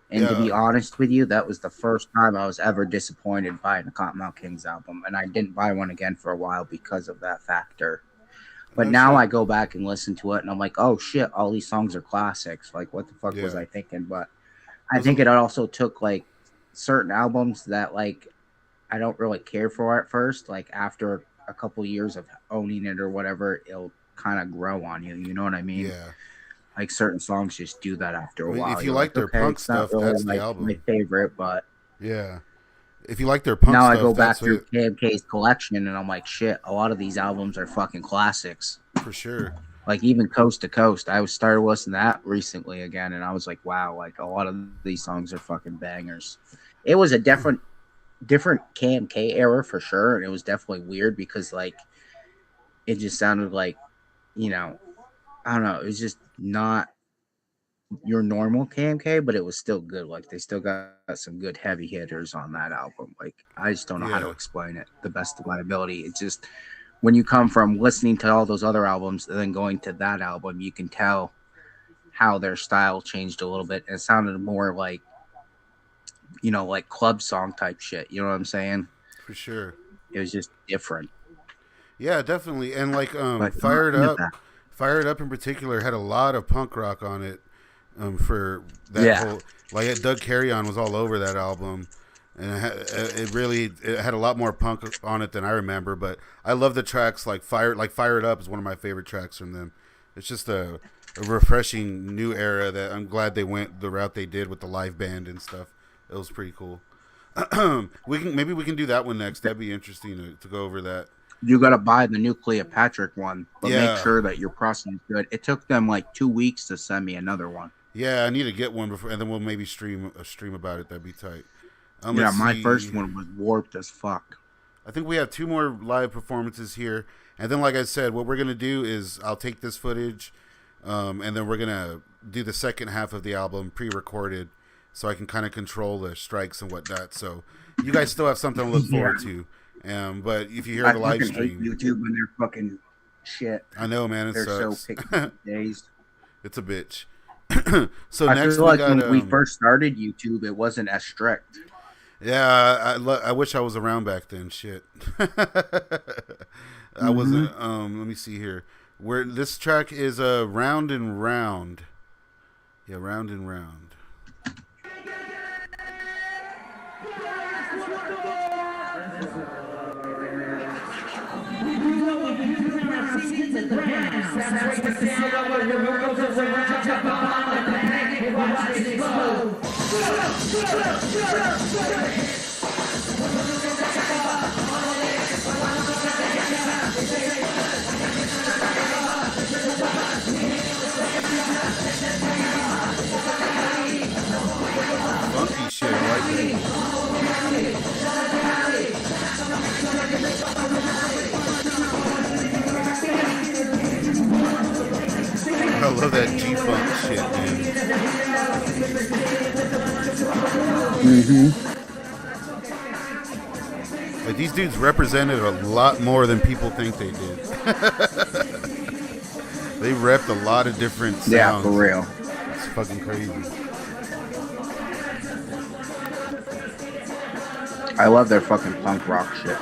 And to Yeah. be honest with you, that was the first time I was ever disappointed buying a Cottonmouth Kings album. And I didn't buy one again for a while because of that factor. But No now shit. I go back and listen to it and I'm like, oh shit, all these songs are classics. Like, what the fuck was Yeah. I thinking? But I think it also took like certain albums that like I don't really care for at first. Like after a couple years of owning it or whatever, it'll kind of grow on you. You know what I mean? Yeah. Like certain songs just do that after a I mean, while. if you You're like like, their okay, punk it's not stuff, really that's the like my album. favorite, but Yeah. If you like their punk now I stuff, go that's back through what, KMK's collection and I'm like, shit, a lot of these albums are fucking classics. for sure. Like even Coast to Coast, I was started listening to that recently again, and I was like, wow, like a lot of these songs are fucking bangers. It was a different KMK era for sure, and it was definitely weird because like it just sounded like, you know, I don't know, it was just not your normal KMK, but it was still good. Like they still got some good heavy hitters on that album. Like I just don't know how to Yeah. explain it the best of my ability. It's just when you come from listening to all those other albums and then going to that album, you can tell how their style changed a little bit. It sounded more like, you know, like club song type shit. You know what I'm saying? For sure. It was just different. Yeah, definitely. And like But Fired Up in particular had a lot of punk rock on it. For that yeah, whole, like Doug Carry On was all over that album, and it had a lot more punk on it than I remember. But I love the tracks like Fired Up is one of my favorite tracks from them. It's just a refreshing new era that I'm glad they went the route they did with the live band and stuff. It was pretty cool. Maybe we can do that one next. That'd be interesting to go over that. you got to buy the new Cleopatra one, but Yeah. make sure that your processing is good. It took them like 2 weeks to send me another one. Yeah, I need to get one before, and then we'll maybe stream about it. That'd be tight. Yeah, Let's my see. first one was warped as fuck. I think we have 2 more live performances here, and then, like I said, what we're gonna do is I'll take this footage, and then we're gonna do the second half of the album pre-recorded, so I can kind of control the strikes and whatnot. So you guys still have something to look forward to. But if you hear the live fucking hate stream, YouTube when they're fucking shit. I know, man, it They're sucks. so picky days. It's a bitch. So I next feel we like got when we first started YouTube, it wasn't as strict. yeah, I wish I was around back then. Shit, I wasn't. Let me see here. Where this track is Round and Round. Yeah, Round and Round. Funky shit, I like it. I love that G-Funk shit, man. Like, these dudes represented a lot more than people think they did. They repped a lot of different sounds. Yeah, for real. It's fucking crazy. I love their fucking punk rock shit.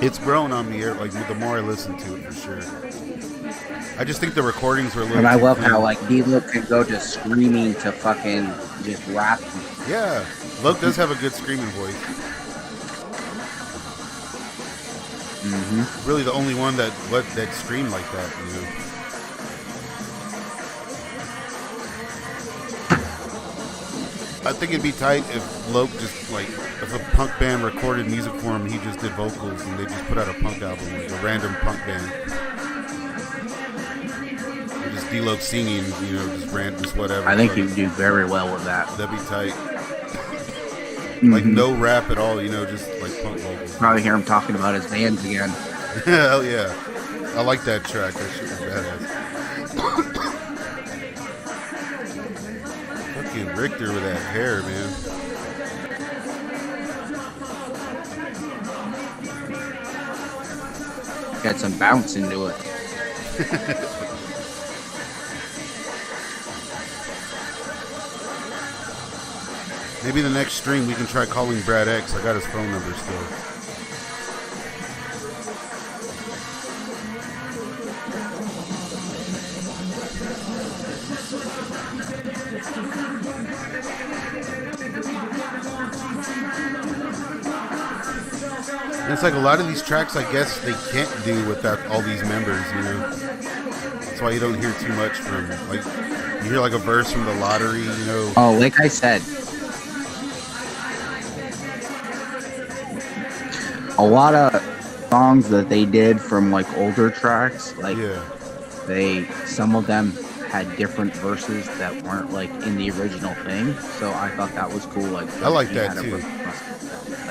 It's grown on me, like the more I listen to it, for sure. I just think the recordings were a little. And I too love thin. how like D-Look could go to screaming to fucking just rap. Yeah, Loke does have a good screaming voice. Really, the only one that screamed like that, you know. I think it'd be tight if Loke just if a punk band recorded music for him, he just did vocals and they just put out a punk album, like a random punk band. Or just D-Loke singing, you know, just whatever. I think he would do very well with that. That'd be tight. Like no rap at all, you know, just like punk vocals. Probably hear him talking about his bands again. Hell yeah. I like that track. That shit was badass. Fucking Richter with that hair, man. Got some bounce into it. Maybe the next stream we can try calling Brad X. I got his phone number still. And it's like a lot of these tracks, I guess they can't do without all these members, you know. It's why you don't hear too much from, like, you hear like a verse from The Lottery, you know. Oh, like I said, a lot of songs that they did from like older tracks, like some of them had different verses that weren't like in the original thing. So I thought that was cool. Like I like that too.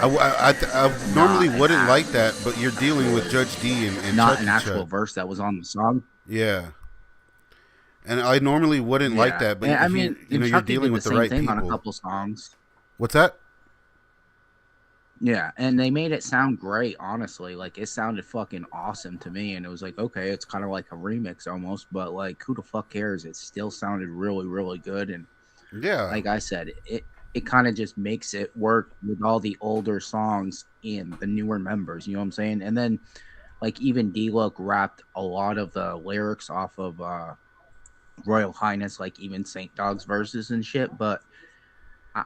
I normally wouldn't like that, but you're dealing with Judge D and not Chuck an actual verse that was on the song. Yeah. And I normally wouldn't like that, but I mean, you're dealing with the right people. On a couple songs. What's that? Yeah, and they made it sound great, honestly. Like, it sounded fucking awesome to me, and it was like, okay, it's kind of like a remix almost, but like, who the fuck cares? It still sounded really, really good, and like I said, it kind of just makes it work with all the older songs and the newer members, you know what I'm saying? And then, like, even D-Look rapped a lot of the lyrics off of Royal Highness, like even Saint Dog's verses and shit, but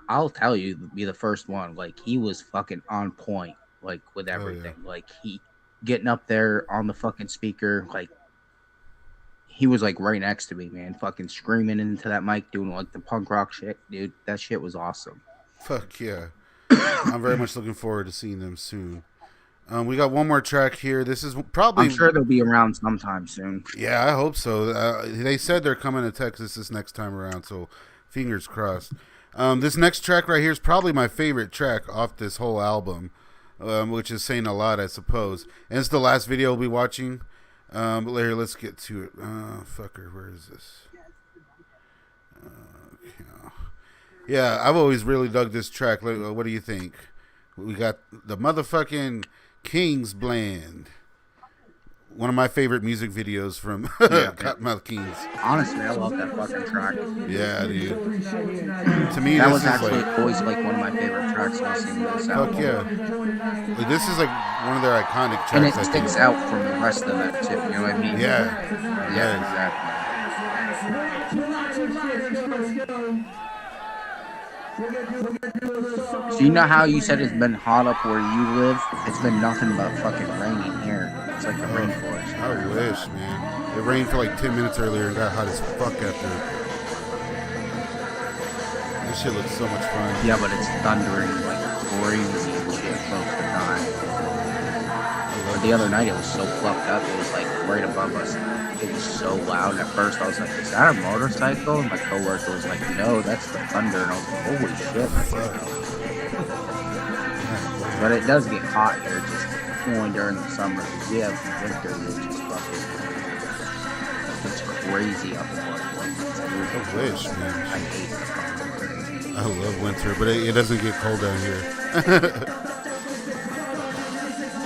I'll tell you, be the first one. Like, he was fucking on point, like, with everything. Like, he getting up there on the fucking speaker, like, he was like right next to me, man, fucking screaming into that mic, doing like the punk rock shit, dude. That shit was awesome. Fuck yeah. I'm very much looking forward to seeing them soon. We got one more track here. This is probably... I'm sure they'll be around sometime soon. Yeah, I hope so. They said they're coming to Texas this next time around, so fingers crossed. This next track right here is probably my favorite track off this whole album, which is saying a lot, I suppose. And it's the last video we'll be watching. But Larry, let's get to it. Fucker, where is this? Yeah, I've always really dug this track. What do you think? We got the motherfucking Kings Blend. One of my favorite music videos from Cottonmouth Kings. Honestly, I love that fucking track. Yeah, dude. To me, that this was is actually like, always like one of my favorite tracks listening to this album. Fuck yeah. Like, this is like one of their iconic tracks. And it sticks out from the rest of it too, you know what I mean? Yeah, exactly. So you know how you said it's been hot up where you live? It's been nothing but fucking raining here. It's like a rainforest. I wish, man. It rained for like 10 minutes earlier and got hot as fuck after. This shit looks so much fun. Yeah, but it's thundering like crazy and shit close to time. But the other night it was so fucked up. It was like right above us. It was so loud. At first I was like, is that a motorcycle? And my coworker was like, no, that's the thunder. And I was like, holy shit. But it does get hot here, just only during the summer. We have winter, which is fucking, it's crazy up north. I wish, man. I hate it. I love winter, but it doesn't get cold down here.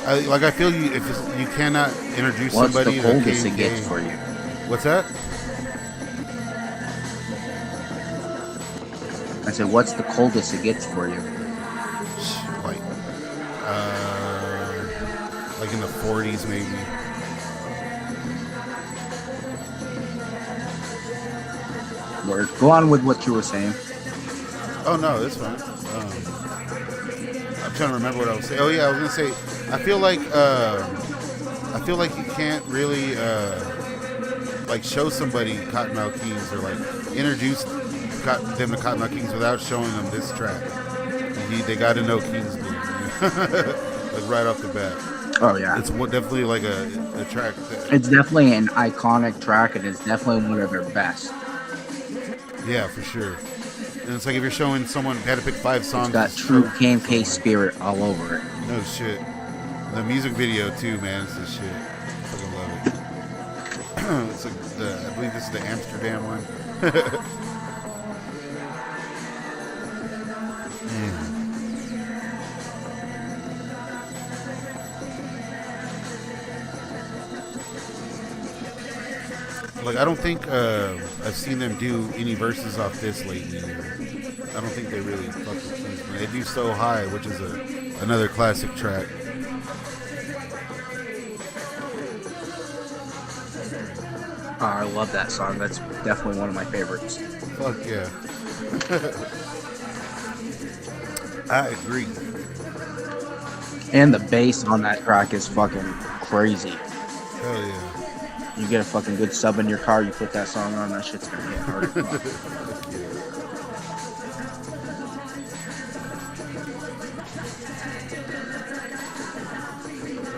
I feel you. If you cannot introduce somebody to KMK. What's the coldest it gets for you? What's that? I said, what's the coldest it gets for you? Like in the 40s, maybe. Word. Go on with what you were saying. Oh no, that's fine. I'm trying to remember what I was saying. Oh yeah, I was gonna say. I feel like you can't really like show somebody Cottonmouth Kings or like introduce them to Cottonmouth Kings without showing them this track. They got to know Kings Blue, like right off the bat. Oh yeah, it's definitely like a track. It's definitely an iconic track, and it's definitely one of their best. Yeah, for sure. And it's like if you're showing someone had to pick 5 songs. It's got true KMK spirit all over it. No shit. The music video too, man. It's this shit. I fucking love it. It's like I believe this is the Amsterdam one. Like, I don't think I've seen them do any verses off this lately. I don't think they really fuck with Kingsman. They do So High, which is another classic track. Oh, I love that song. That's definitely one of my favorites. Fuck yeah. I agree. And the bass on that track is fucking crazy. Hell yeah. You get a fucking good sub in your car, you put that song on, that shit's gonna hit hard as fuck.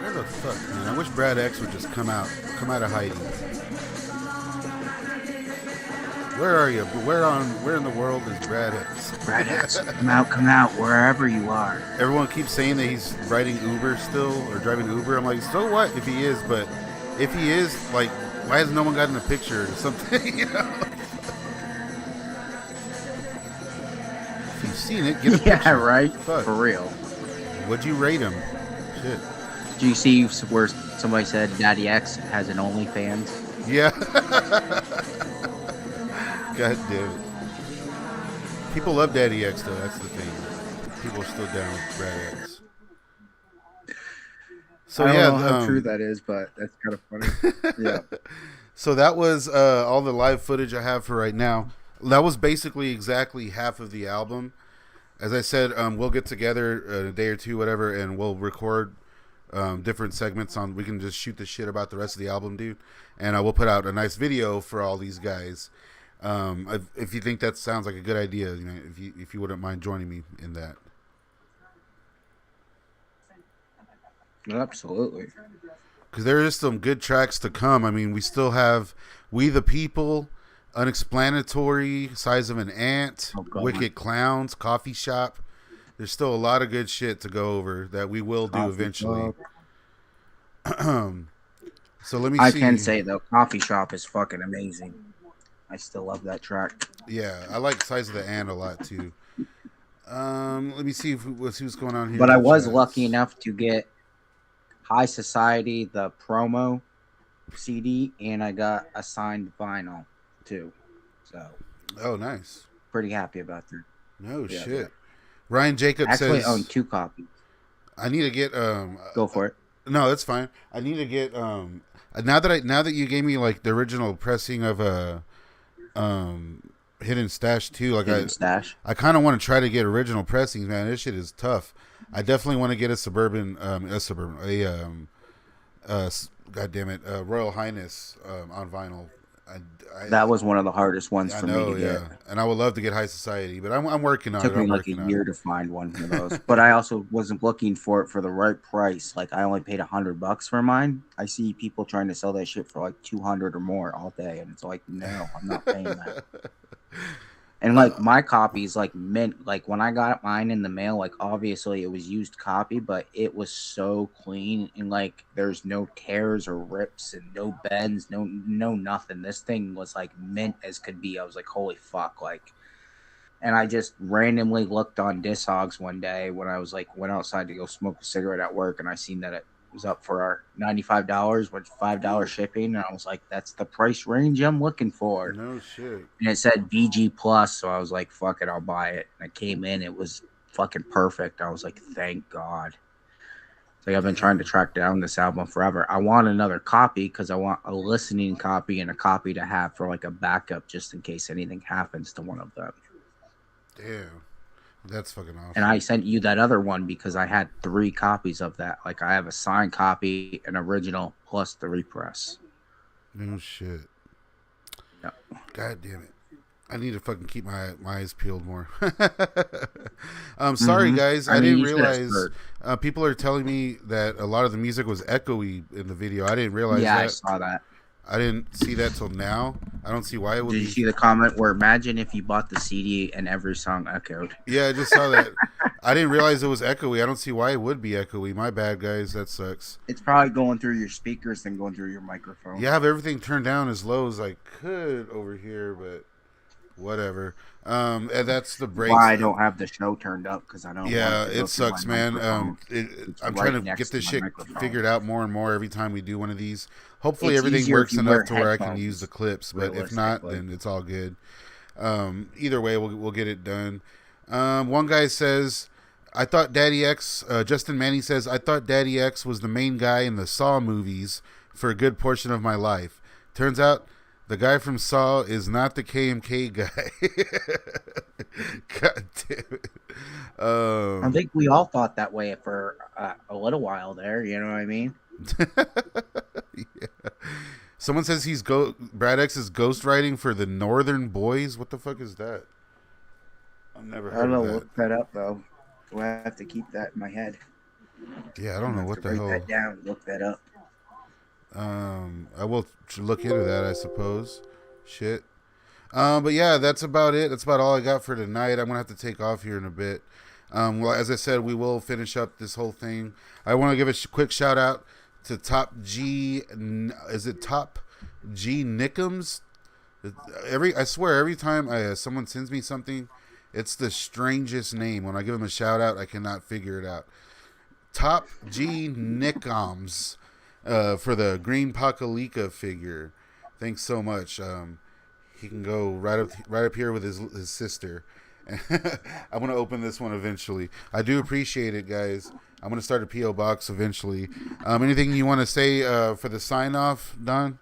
Where the fuck, man? I wish Brad X would just come out of hiding. Where are you? Where in the world is Brad X? Brad X, come out, wherever you are. Everyone keeps saying that he's riding Uber still or driving Uber. I'm like, so what if he is? But if he is, like, why has no one gotten a picture or something? You know? If you've seen it, get a picture. Yeah, right. Fuck. For real. Would you rate him? Shit. Do you see where somebody said Daddy X has an OnlyFans? Yeah. God damn it. People love Daddy X though. That's the thing. People are still down with Brad X. So I don't know how true that is, but that's kind of funny. Yeah. So that was all the live footage I have for right now. That was basically exactly half of the album. As I said, we'll get together in a day or two, whatever, and we'll record different segments on. We can just shoot the shit about the rest of the album, dude, and we'll put out a nice video for all these guys. If you think that sounds like a good idea, you know, if you wouldn't mind joining me in that. Absolutely. Because there is some good tracks to come. I mean, we still have We the People, Unexplanatory, Size of an Ant, Wicked Clowns, Coffee Shop. There's still a lot of good shit to go over that we will do eventually. So let me see. I can say, though, Coffee Shop is fucking amazing. I still love that track. Yeah, I like Size of the Ant a lot, too. Let me see who's going on here. But I was lucky enough to get High Society, the promo CD, and I got a signed vinyl too. So, oh, nice. Pretty happy about that. No shit. Ryan Jacobs says, I own 2 copies. I need to get Go for it. No, that's fine. I need to get now that you gave me like the original pressing of Hidden Stash 2, like I kind of want to try to get original pressings, man. This shit is tough. I definitely want to get God damn it, Royal Highness on vinyl. That was one of the hardest ones for me to get. And I would love to get High Society, but I'm working on it. Took me like a year to find one of those. But I also wasn't looking for it for the right price. Like, I only paid $100 for mine. I see people trying to sell that shit for like $200 or more all day, and it's like, no, I'm not paying that. And like my copies, like mint, like when I got mine in the mail, like obviously it was used copy, but it was so clean and like there's no tears or rips and no bends, no nothing. This thing was like mint as could be. I was like, holy fuck, like. And I just randomly looked on Discogs one day when I was like went outside to go smoke a cigarette at work, and I seen that it was up for our $95 with $5 shipping, and I was like, that's the price range I'm looking for. No shit. And it said BG plus, so I was like, fuck it, I'll buy it. And I came in, it was fucking perfect. I was like, thank God. It's like I've been trying to track down this album forever. I want another copy because I want a listening copy and a copy to have for like a backup just in case anything happens to one of them. Damn. That's fucking awesome. And I sent you that other one because I had 3 copies of that. Like, I have a signed copy, an original, plus the repress. No shit. Yeah. God damn it. I need to fucking keep my eyes peeled more. Sorry, guys. I didn't realize people are telling me that a lot of the music was echoey in the video. I didn't realize that. Yeah, I saw that. I didn't see that till now. I don't see why it would. Did you see the comment where imagine if you bought the CD and every song echoed? Yeah, I just saw that. I didn't realize it was echoey. I don't see why it would be echoey. My bad, guys. That sucks. It's probably going through your speakers than going through your microphone. Yeah, I have everything turned down as low as I could over here, but whatever. And that's the break. Why I don't have the show turned up because I don't. Yeah, it sucks, man. I'm trying to get this shit figured out more and more every time we do one of these. Hopefully everything works enough to where I can use the clips, but if not, then it's all good. Either way, we'll get it done. One guy says, I thought Daddy X, Justin Manny says, I thought Daddy X was the main guy in the Saw movies for a good portion of my life. Turns out the guy from Saw is not the KMK guy. God damn it. I think we all thought that way for a little while there, you know what I mean? Yeah. Someone says Brad X is ghostwriting for the Northern Boys. What the fuck is that? I've never I don't heard of know. that. Look that up though. Do I have to keep that in my head? Yeah, I don't know have what to the write hell. that down. Look that up. I will look into that, I suppose. Shit. But yeah, that's about it. That's about all I got for tonight. I'm gonna have to take off here in a bit. Well, as I said, we will finish up this whole thing. I want to give a quick shout out to Top G. Is it Top G Nickums? I swear, every time someone sends me something, it's the strangest name. When I give them a shout out, I cannot figure it out. Top G Nickums for the Green Pakalika figure. Thanks so much. He can go right up here with his sister. I'm gonna open this one eventually. I do appreciate it, guys. I'm gonna start a PO box eventually. Anything you want to say for the sign off, Don?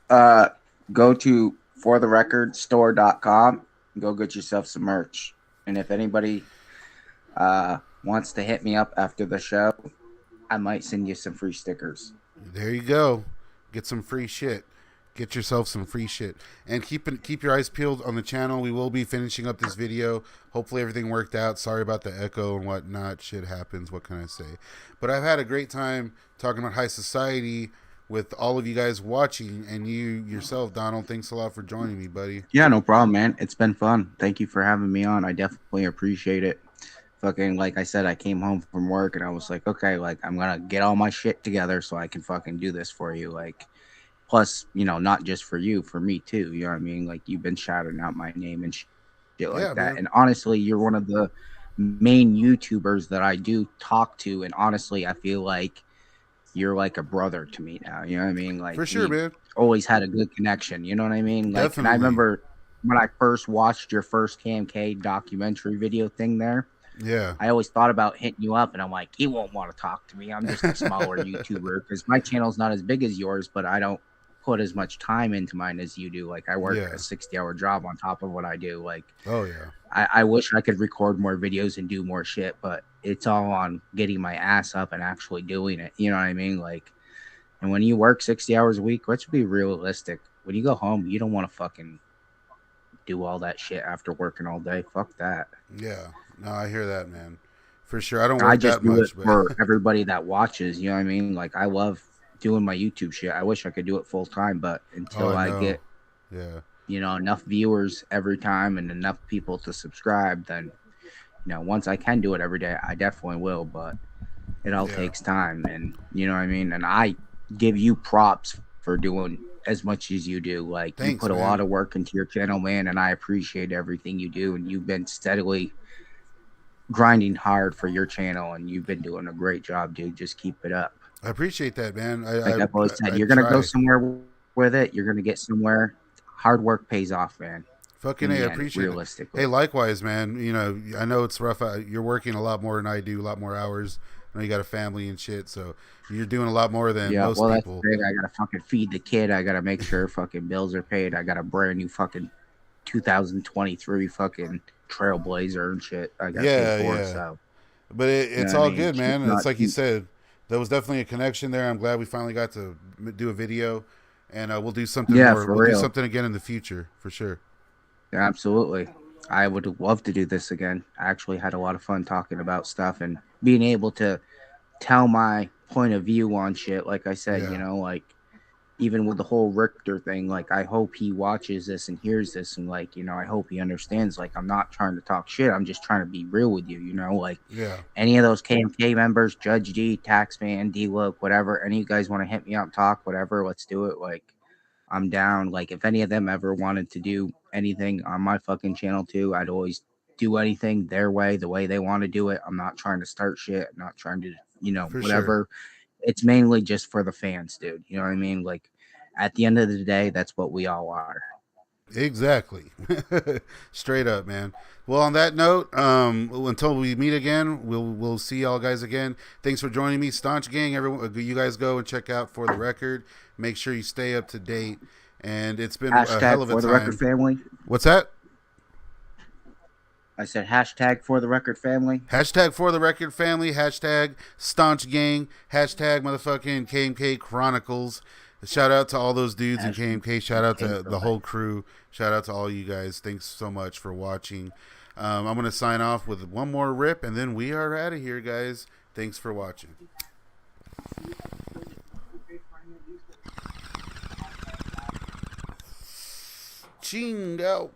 Go to fortherecordstore.com and go get yourself some merch. And if anybody wants to hit me up after the show, I might send you some free stickers. There you go. Get some free shit. Get yourself some free shit. And keep your eyes peeled on the channel. We will be finishing up this video. Hopefully everything worked out. Sorry about the echo and whatnot. Shit happens. What can I say? But I've had a great time talking about high society with all of you guys watching, and you yourself, Donald. Thanks a lot for joining me, buddy. Yeah, no problem, man. It's been fun. Thank you for having me on. I definitely appreciate it. Fucking, like I said, I came home from work and I was like, okay, like I'm gonna get all my shit together so I can fucking do this for you. Like, plus, you know, not just for you, for me too. You know what I mean? Like, you've been shouting out my name and shit like that. Man. And honestly, you're one of the main YouTubers that I do talk to. And honestly, I feel like you're like a brother to me now. You know what I mean? Like, for sure, man. Always had a good connection. You know what I mean? Like, Definitely. And I remember when I first watched your first KMK documentary video thing there. Yeah. I always thought about hitting you up, and I'm like, he won't want to talk to me. I'm just a smaller YouTuber because my channel's not as big as yours, but I don't put as much time into mine as you do. Like, I work a 60-hour job on top of what I do. Like, oh yeah, I wish I could record more videos and do more shit, but it's all on getting my ass up and actually doing it. You know what I mean? Like, and when you work 60 hours a week, let's be realistic. When you go home, you don't want to fucking do all that shit after working all day. Fuck that. Yeah. No, I hear that, man. For sure. I don't work just that much. But for everybody that watches, you know what I mean? Like, I love doing my YouTube shit. I wish I could do it full time, but until I get, you know, enough viewers every time and enough people to subscribe, then, you know, once I can do it every day, I definitely will. But it all takes time, and you know what I mean? And I give you props for doing as much as you do. Like, thanks, you put a lot of work into your channel, man, and I appreciate everything you do. And you've been steadily grinding hard for your channel, and you've been doing a great job, dude. Just keep it up. I appreciate that, man. I've always said, you're gonna go somewhere with it. You're gonna get somewhere. Hard work pays off, man. Fucking I appreciate it. Hey, likewise, man. You know, I know it's rough. You're working a lot more than I do, a lot more hours. I know you got a family and shit, so you're doing a lot more than most people. That's great. I gotta fucking feed the kid. I gotta make sure fucking bills are paid. I got a brand new fucking 2023 fucking Trailblazer and shit. I got paid for it, so. But it's all good, man. It's like you said, there was definitely a connection there. I'm glad we finally got to do a video, and we'll do something more. We'll do something again in the future for sure. Yeah, absolutely. I would love to do this again. I actually had a lot of fun talking about stuff and being able to tell my point of view on shit. Like I said, you know, like, even with the whole Richter thing, like, I hope he watches this and hears this, and, like, you know, I hope he understands, like, I'm not trying to talk shit. I'm just trying to be real with you, you know, like, any of those KMK members, Judge D, Taxman, D-Loke, whatever, any of you guys want to hit me up, talk, whatever, let's do it. Like, I'm down. Like, if any of them ever wanted to do anything on my fucking channel too, I'd always do anything their way, the way they want to do it. I'm not trying to start shit. I'm not trying to, you know, whatever. It's mainly just for the fans, dude. You know what I mean? Like, at the end of the day, that's what we all are. Exactly. Straight up, man. Well, on that note, until we meet again, we'll see y'all guys again. Thanks for joining me, Staunch Gang. Everyone, you guys go and check out For the Record. Make sure you stay up to date. And it's been a hell of a time. For the Record family. What's that? I said hashtag For the Record family. Hashtag For the Record family. Hashtag Staunch Gang. Hashtag motherfucking KMK Chronicles. Shout out to all those dudes in Ashton. KMK. Shout out to Okay, the whole crew. Shout out to all you guys. Thanks so much for watching. I'm going to sign off with one more rip, and then we are out of here, guys. Thanks for watching. Chingo.